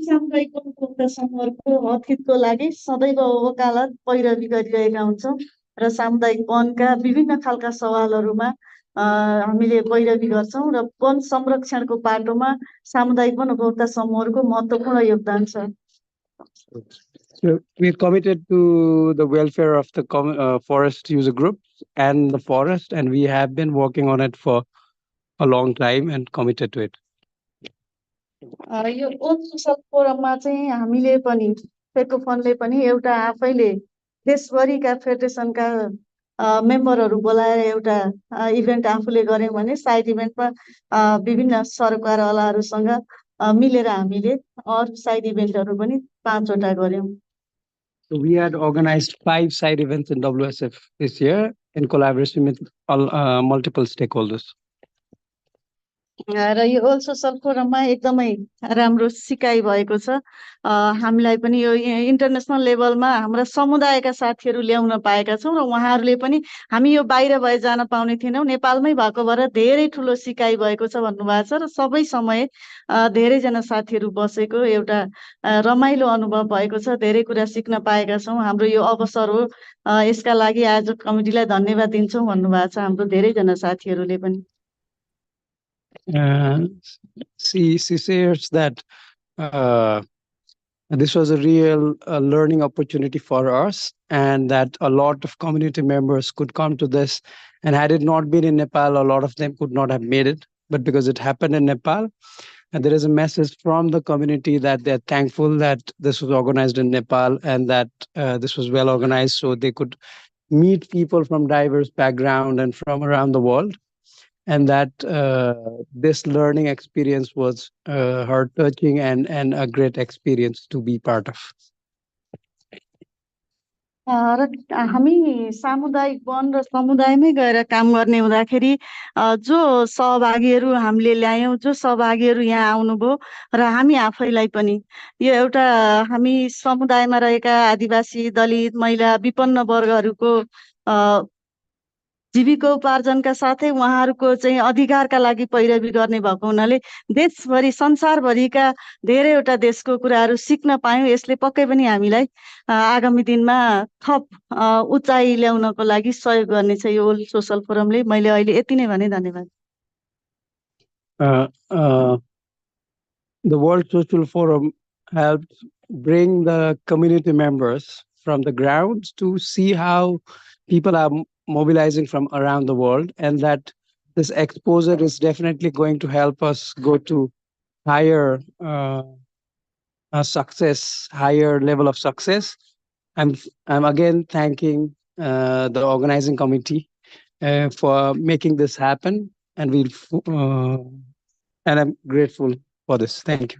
सामुदायिक उपभोक्ता समूहको हितको लागि सदैव वकालत पैरवी गरिरहेका हुन्छौँ र सामुदायिक वनका विभिन्न खालका सवालहरूमा हामीले पैरवी गर्छौँ र वन संरक्षणको पाटोमा सामुदायिक वन उपभोक्ता समूहहरूको महत्त्वपूर्ण योगदान छ। So we're committed to the welfare of the forest user groups and the forest, and we have been working on it for a long time and committed to it. यो own social फोरममा चाहिँ हामीले पनि phaco फन्डले पनि एउटा आफैले देशभरिका फेडरेसनका मेम्बरहरू बोलाएर एउटा इभेन्ट आफूले गर्यौं भने साइड इभेन्टमा विभिन्न सरकारवालाहरूसँग मिलेर हामीले अरु साइड इभेन्टहरू पनि 5 वटा गर्यौं। So we had organized 5 side events in WSF this year in collaboration with multiple stakeholders. र यो ओल सोसल फोरममा एकदमै राम्रो सिकाइ भएको छ। हामीलाई पनि यो इन्टरनेशनल लेभलमा हाम्रा समुदायका साथीहरू ल्याउन पाएका छौं र उहाँहरूले पनि हामी यो बाहिर भए जान पाउने थिएनौं, नेपालमै भएको भएर धेरै ठुलो सिकाइ भएको छ भन्नुभएको छ र सबै समय धेरै जना साथीहरू बसेको एउटा रमाइलो अनुभव भएको छ। धेरै कुरा सिक्न पाएका छौं। हाम्रो यो अवसर हो, यसका लागि आयोजक कमिटीलाई धन्यवाद दिन्छौं भन्नुभएको छ हाम्रो धेरै जना साथीहरूले पनि। She says that this was a real learning opportunity for us, and that a lot of community members could come to this, and had it not been in Nepal, a lot of them could not have made it. But because it happened in Nepal, and there is a message from the community that they're thankful that this was organized in Nepal, and that this was well organized, so they could meet people from diverse background and from around the world. And that this learning experience was heart-touching and a great experience to be part of. र हामी सामुदायिक one र समुदायमै गएर काम गर्ने हुँदाखेरि जो सहभागीहरू हामीले ल्यायौं, जो सहभागीहरू यहाँ आउनुभयो र हामी आफैलाई पनि यो एउटा हामी समुदायमा रहेका आदिवासी, दलित, महिला, विपन्न वर्गहरूको जीविकोपार्जनका साथै उहाँहरूको चाहिँ अधिकारका लागि पैरवी गर्ने भएको हुनाले देशभरि संसारभरिका धेरैवटा देशको कुराहरू सिक्न पायौं। यसले पक्कै पनि हामीलाई आगामी दिनमा थप उचाइ ल्याउनको लागि सहयोग गर्नेछ यो सोशल फोरमले। मैले अहिले यति नै भने, धन्यवाद। The World Social Forum helped bring the community members from the ground to see how people are mobilizing from around the world, and that this exposure is definitely going to help us go to higher success, higher level of success. I'm again thanking the organizing committee for making this happen, and and I'm grateful for this. Thank you.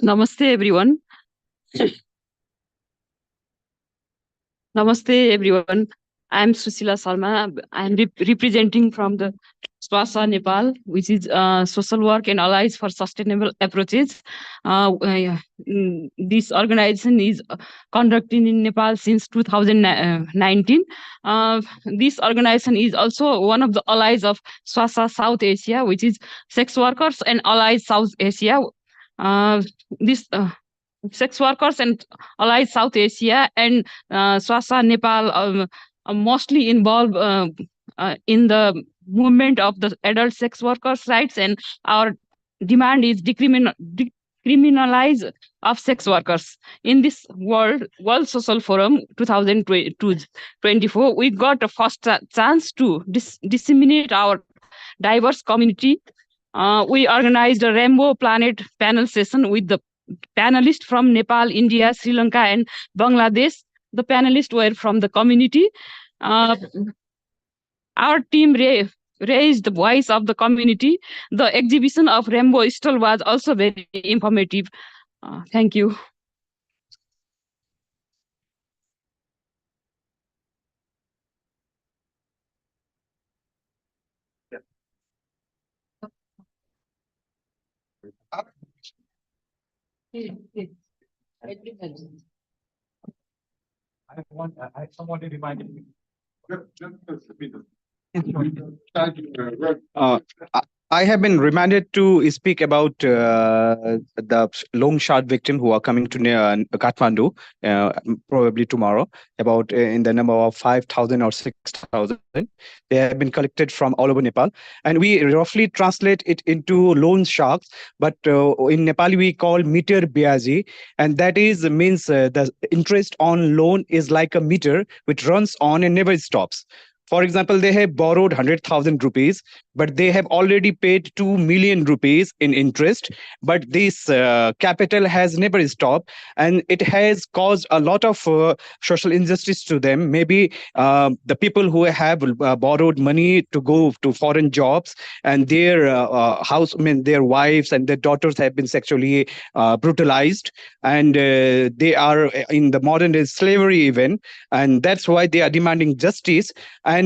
Namaste, everyone. Namaste, everyone. I am Susila Sharma. I am representing from the SWASA Nepal, which is Social Work and Allies for Sustainable Approaches. This organization is conducting in Nepal since 2019. This organization is also one of the allies of SWASA South Asia, which is Sex Workers and Allies South Asia. This Sex Workers and Allies South Asia and SWASA Nepal are mostly involved in the movement of the adult sex workers' rights, and our demand is decriminalize of sex workers. In this World Social Forum 2024, we got a first chance to disseminate our diverse community. We organized a Rainbow Planet panel session with the panelists from Nepal, India, Sri Lanka, and Bangladesh. The panelists were from the community. Our team raised the voice of the community. The exhibition of Rainbow Stall was also very informative. Thank you. Somebody reminded me. I have been remanded to speak about the loan shark victim who are coming to Kathmandu probably tomorrow, about in the number of 5,000 or 6,000. They have been collected from all over Nepal, and we roughly translate it into loan sharks. But in Nepali we call meter biaji, and that is means the interest on loan is like a meter which runs on and never stops. For example, they have borrowed 100,000 rupees, but they have already paid 2 million rupees in interest. But this capital has never stopped, and it has caused a lot of social injustice to them. Maybe the people who have borrowed money to go to foreign jobs, and their their wives and their daughters have been sexually brutalized, and they are in the modern day slavery even, and that's why they are demanding justice. And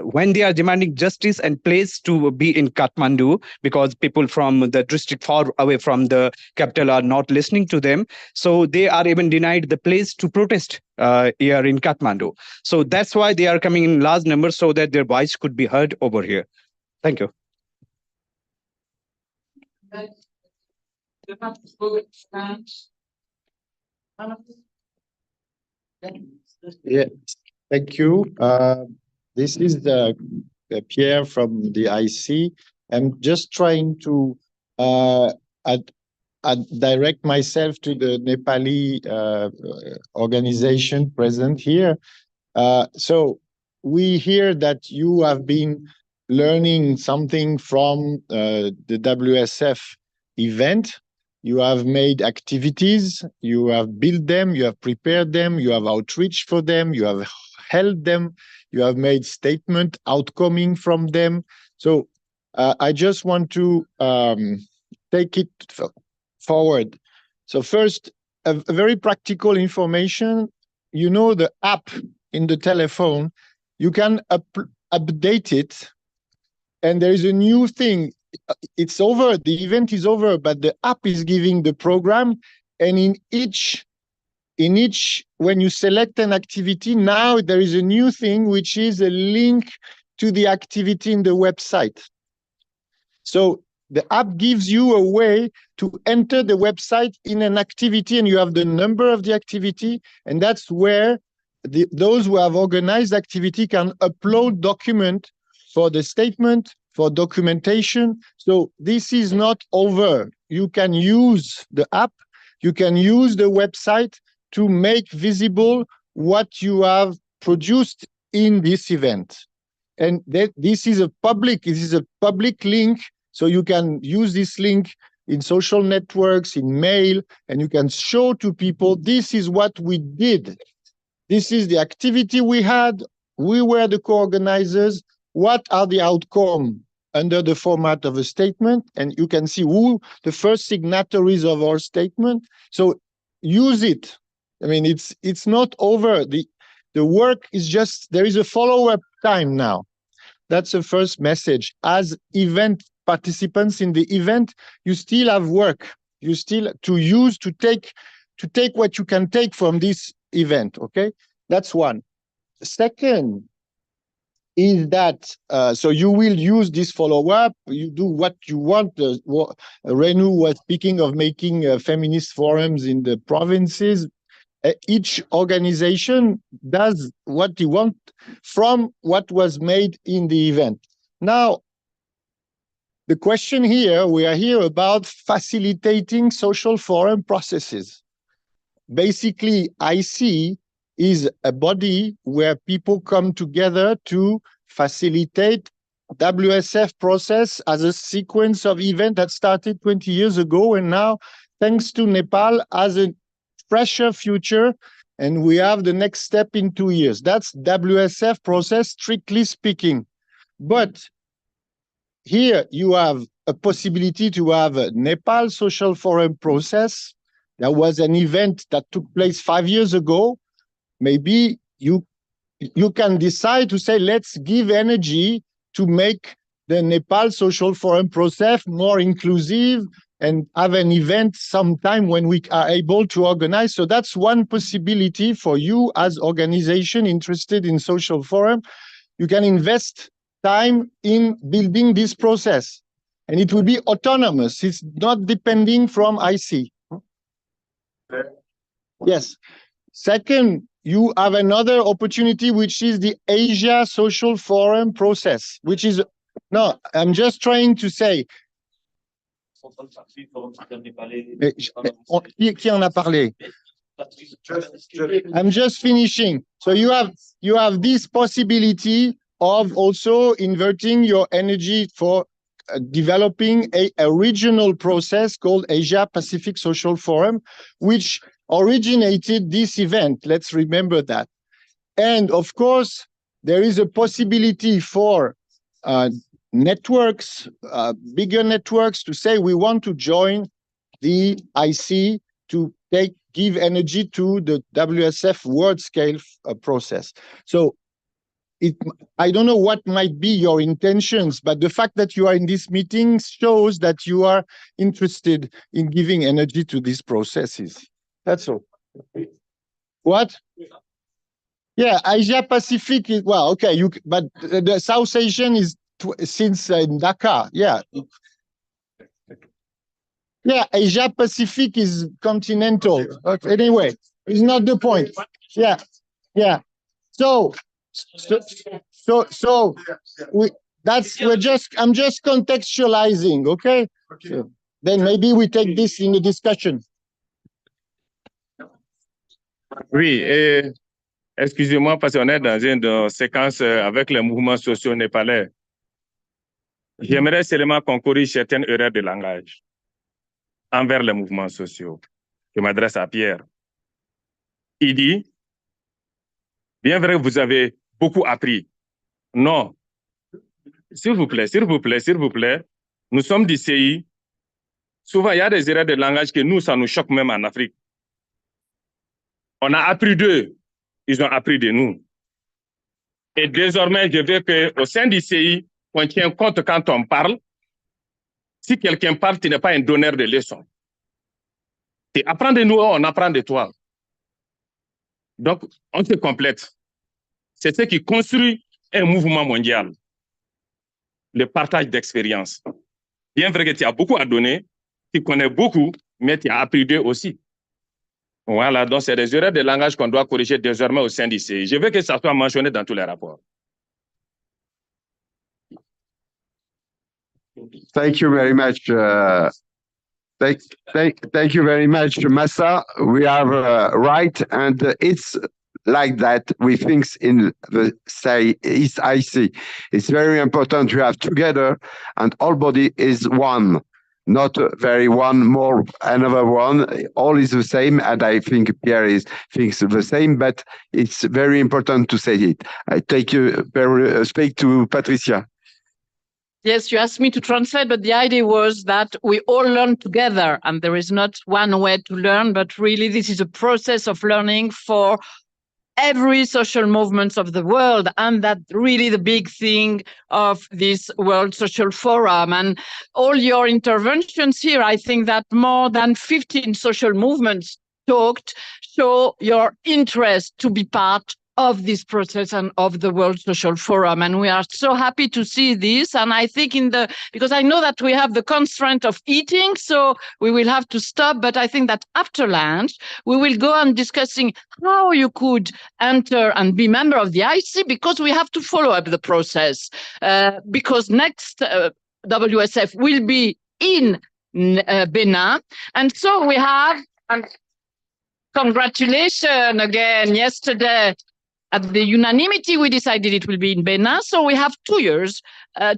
when they are demanding justice and place to be in Kathmandu, because people from the district far away from the capital are not listening to them, so they are even denied the place to protest here in Kathmandu. So that's why they are coming in large numbers, so that their voice could be heard over here. Thank you. Yeah, thank you. This is Pierre from the IC. I'm just trying to direct myself to the Nepali organization present here. So we hear that you have been learning something from the WSF event. You have made activities, you have built them, you have prepared them, you have outreach for them, you have held them, you have made statement outcoming from them. So I just want to take it forward. So first, a very practical information. You know, the app in the telephone, you can update it, and there is a new thing. It's over, the event is over, but the app is giving the program, and in each when you select an activity, now there is a new thing, which is a link to the activity in the website. So the app gives you a way to enter the website in an activity, and you have the number of the activity, and that's where those who have organized activity can upload document for the statement, for documentation. So this is not over. You can use the app, you can use the website to make visible what you have produced in this event. And this is a public link, so you can use this link in social networks, in mail, and you can show to people, this is what we did. This is the activity we had. We were the co-organizers. What are the outcomes under the format of a statement? And you can see who the first signatories of our statement. So use it. I mean, it's not over. The work is just, there is a follow-up time now. That's the first message. As event participants in the event, you still have work. You still to take what you can take from this event. Okay, that's one. Second is that so you will use this follow-up. You do what you want. Renu was speaking of making feminist forums in the provinces. Each organization does what you want from what was made in the event. Now, the question here, we are here about facilitating social forum processes. Basically, IC is a body where people come together to facilitate WSF process as a sequence of events that started 20 years ago, and now, thanks to Nepal, as a fresher future, and we have the next step in 2 years. That's WSF process, strictly speaking. But here you have a possibility to have a Nepal social forum process. There was an event that took place 5 years ago. Maybe you can decide to say, let's give energy to make the Nepal social forum process more inclusive, and have an event sometime when we are able to organize. So that's one possibility for you as organization interested in social forum. You can invest time in building this process, and it will be autonomous. It's not depending from IC. Yes. Second, you have another opportunity, which is the Asia Social Forum process, which is, no, I'm just trying to say. Qui en a parlé? I'm just finishing. So you have this possibility of also inverting your energy for developing a regional process called Asia Pacific Social Forum, which originated this event. Let's remember that. And of course, there is a possibility for networks, bigger networks, to say we want to join the IC to give energy to the WSF world scale process. So I don't know what might be your intentions, but the fact that you are in this meeting shows that you are interested in giving energy to these processes. That's all. What? Yeah, Asia Pacific is, well, okay, but the South Asian is since Dhaka, yeah. Yeah, Asia Pacific is continental. Okay, anyway, it's not the point. Yeah, yeah. So I'm just contextualizing, okay? So then maybe we take this in the discussion. Oui, et excusez-moi parce qu'on est dans une séquence avec les mouvements sociaux népalais. J'aimerais seulement qu'on corrige certaines erreurs de langage envers les mouvements sociaux. Je m'adresse à Pierre. Il dit, bien vrai que vous avez beaucoup appris. Non. S'il vous plaît, s'il vous plaît, s'il vous plaît. Nous sommes du CI. Souvent, il y a des erreurs de langage que nous, ça nous choque même en Afrique. On a appris d'eux. Ils ont appris de nous. Et désormais, je veux qu'au sein du CI, on tient compte quand on parle. Si quelqu'un parle, tu n'es pas un donneur de leçons. Tu apprends de nous, on apprend de toi. Donc, on se complète. C'est ce qui construit un mouvement mondial. Le partage d'expérience. Bien vrai que tu as beaucoup à donner, tu connais beaucoup, mais tu as appris d'eux aussi. Voilà, donc c'est des erreurs de langage qu'on doit corriger désormais au sein du CI. Je veux que ça soit mentionné dans tous les rapports. Thank you very much. Thank you very much, Massa. We are right, and it's like that we think in the East IC. It's very important to have together, and all body is one. Not very one more another one. All is the same, and I think Pierre thinks the same. But it's very important to say it. I speak to Patricia. Yes, you asked me to translate, but the idea was that we all learn together, and there is not one way to learn, but really this is a process of learning for every social movements of the world, and that really the big thing of this World Social Forum. And all your interventions here, I think that more than 15 social movements talked, show your interest to be part of this process and of the World Social Forum. And we are so happy to see this. And I think because I know that we have the constraint of eating, so we will have to stop. But I think that after lunch, we will go on discussing how you could enter and be member of the IC, because we have to follow up the process. Because next WSF will be in Benin. And so we have, congratulations again, yesterday, at the unanimity, we decided it will be in Benin. So we have 2 years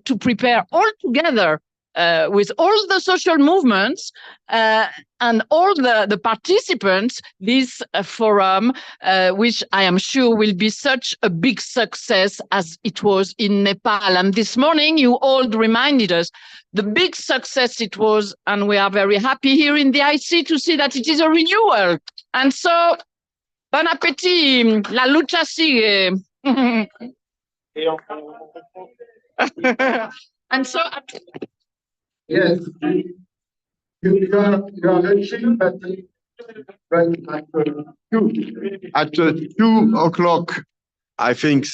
to prepare all together with all the social movements and all the participants, this forum, which I am sure will be such a big success as it was in Nepal. And this morning, you all reminded us the big success it was, and we are very happy here in the IC to see that it is a renewal. And so, bon appétit, la lucha sigue. And so, yes, You are mentioning that at 2 o'clock, I think,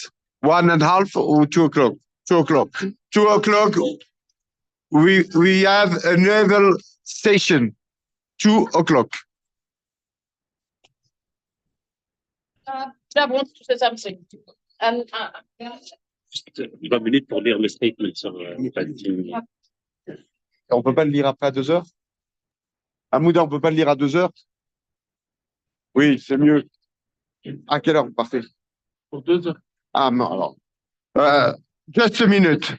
1.5 or 2 o'clock. 2 o'clock. 2 o'clock. We have a naval station. 2 o'clock. That wants to say something. And 20 minutes pour lire le statement sur On peut pas le lire après à 2 heures? Amouda, on peut pas le lire à 2 heures? Oui, c'est mieux. À quelle heure vous partez? Pour 2 heures. Ah non, alors. Just a minute.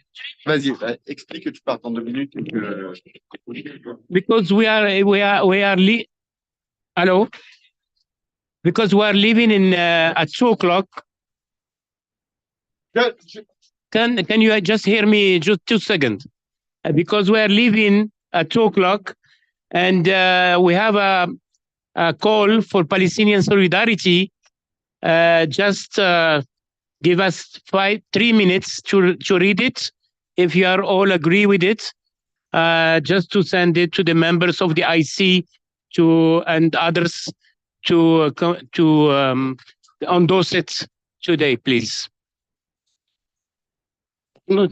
Vas-y, explique que tu pars dans 2 minutes. Because hello? Because we are living in at 2 o'clock. Can you just hear me just 2 seconds? Because we are leaving at 2 o'clock, and we have a call for Palestinian solidarity. Just give us 3 minutes to read it, if you are all agree with it, just to send it to the members of the IC and others to endorse it today, please. No.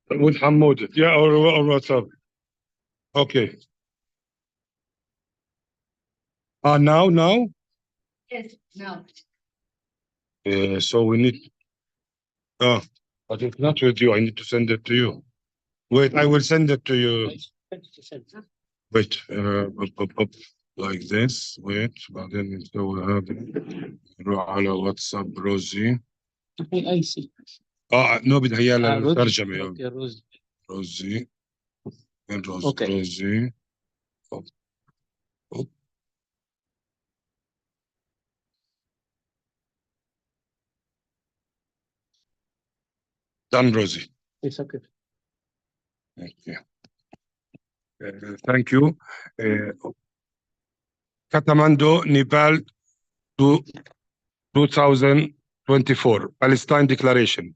With Hamoud, yeah, or WhatsApp. Okay. Now? yes, no. So we need. But it's not with you. I need to send it to you. Wait, I will send it to you. Wait, like this. Wait, بعدين نسوي هذا. نروح على واتساب روزي. I see. نو بدها اياها للترجمة. روزي. روزي. وين روزي؟ Okay. روزي. Done, Rosie. It's okay. Okay. Thank you. Katmandú, Nepal, 2024, Palestine Declaration.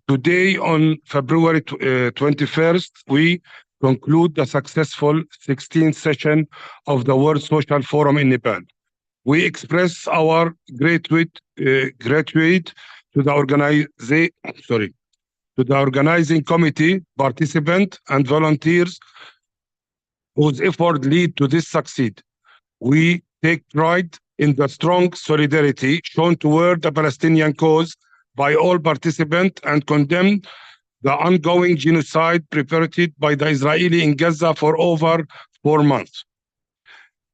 Today, on February 21st, we conclude the successful 16th session of the World Social Forum in Nepal. We express our gratitude to the organizing committee, participants, and volunteers whose effort lead to this succeed. We take pride in the strong solidarity shown toward the Palestinian cause by all participants and condemn the ongoing genocide perpetrated by the Israeli in Gaza for over 4 months.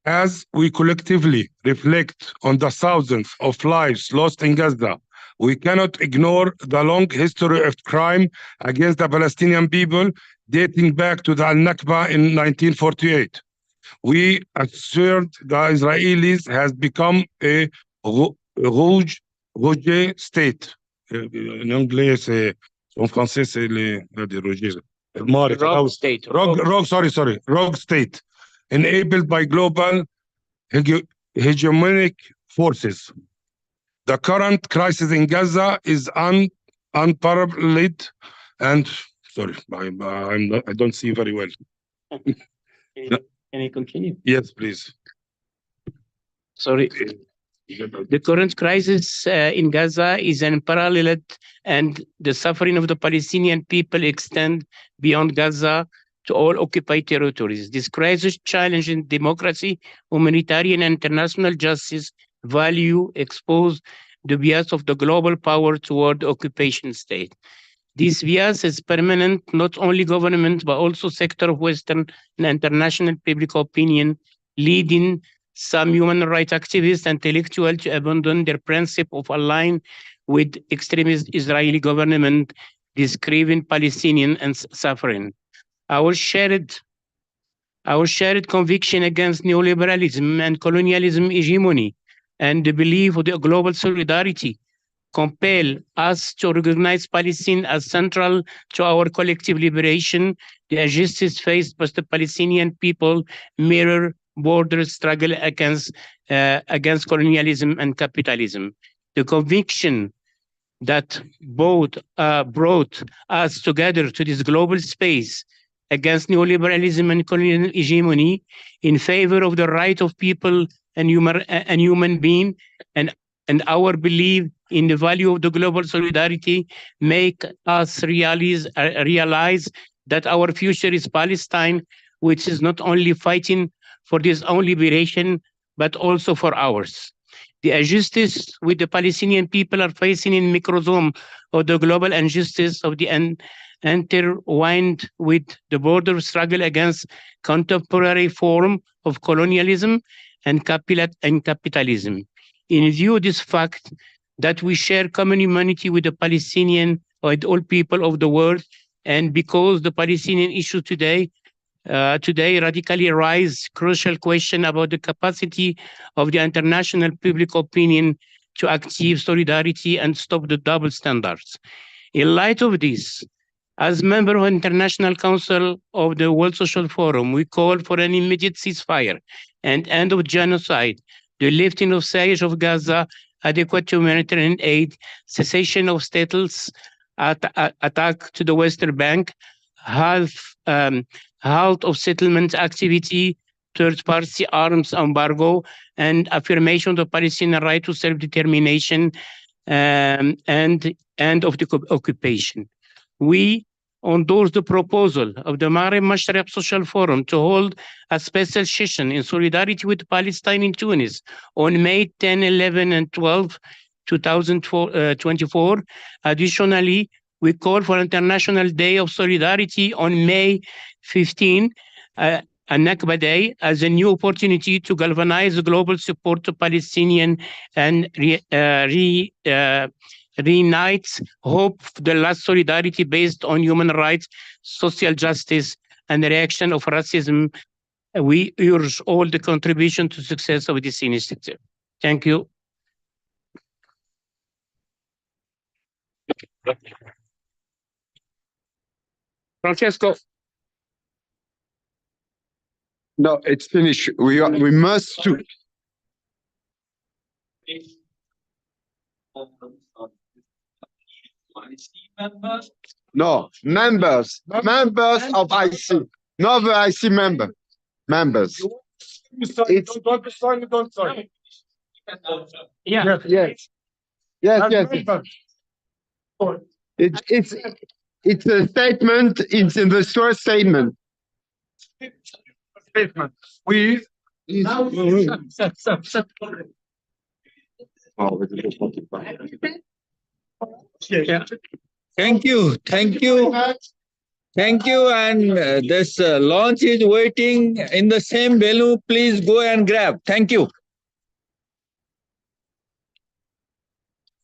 As we collectively reflect on the thousands of lives lost in Gaza, we cannot ignore the long history of crime against the Palestinian people dating back to the Al-Nakba in 1948. We assert the Israelis has become a rouge state. En anglais, c'est, en français, c'est les rouges. Rogue state. Rogue state, enabled by global hegemonic forces. The current crisis in Gaza is unparalleled and, sorry, I don't see very well. Can I continue? Yes, please. Sorry. The current crisis in Gaza is unparalleled, and the suffering of the Palestinian people extend beyond Gaza to all occupied territories. This crisis challenges democracy, humanitarian and international justice, value, expose the bias of the global power toward the occupation state. This bias is permanent, not only government, but also sector of Western and international public opinion, leading some human rights activists and intellectuals to abandon their principle of align with extremist Israeli government, describing Palestinian and suffering. Our shared conviction against neoliberalism and colonialism hegemony, and the belief of the global solidarity compel us to recognize Palestine as central to our collective liberation. The injustice faced by the Palestinian people mirror border struggle against colonialism and capitalism. The conviction that both brought us together to this global space against neoliberalism and colonial hegemony in favor of the right of people and human being, and our belief in the value of the global solidarity make us realize that our future is Palestine, which is not only fighting for its own liberation, but also for ours. The injustice which the Palestinian people are facing in microsome of the global injustice of the intertwined with the border struggle against contemporary form of colonialism and capitalism. In view of this fact that we share common humanity with the Palestinian, with all people of the world, and because the Palestinian issue today radically rise crucial question about the capacity of the international public opinion to achieve solidarity and stop the double standards. In light of this, as member of International Council of the World Social Forum, we call for an immediate ceasefire and end of genocide, the lifting of siege of Gaza, adequate humanitarian aid, cessation of status attack to the Western Bank, halt of settlement activity, third-party arms embargo, and affirmation of the Palestinian right to self-determination and end of the occupation. We endorse the proposal of the Maghreb Mashrek Social Forum to hold a special session in solidarity with Palestine in Tunis on May 10, 11, and 12, 2024. Additionally, we call for International Day of Solidarity on May 15, a Nakba Day, as a new opportunity to galvanize global support to Palestinian and reunites hope for the last solidarity based on human rights, social justice, and the reaction of racism. We urge all the contribution to success of this initiative. Thank you. Francesco. No, it's finished. We must do. No, members of IC, not the IC members. It's, yeah. Yes. It's a statement. It's in the store statement. We. Thank you. And this launch is waiting in the same venue. Please go and grab. Thank you.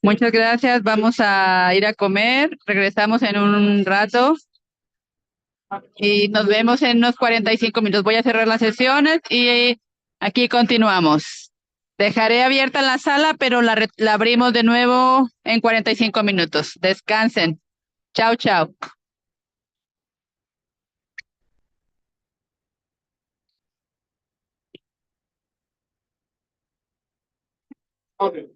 Muchas gracias. Vamos a ir a comer. Regresamos en un rato. Y nos vemos en unos 45 minutos. Voy a cerrar las sesiones y aquí continuamos. Dejaré abierta la sala, pero la abrimos de nuevo en 45 minutos. Descansen. Chao, chao. Okay.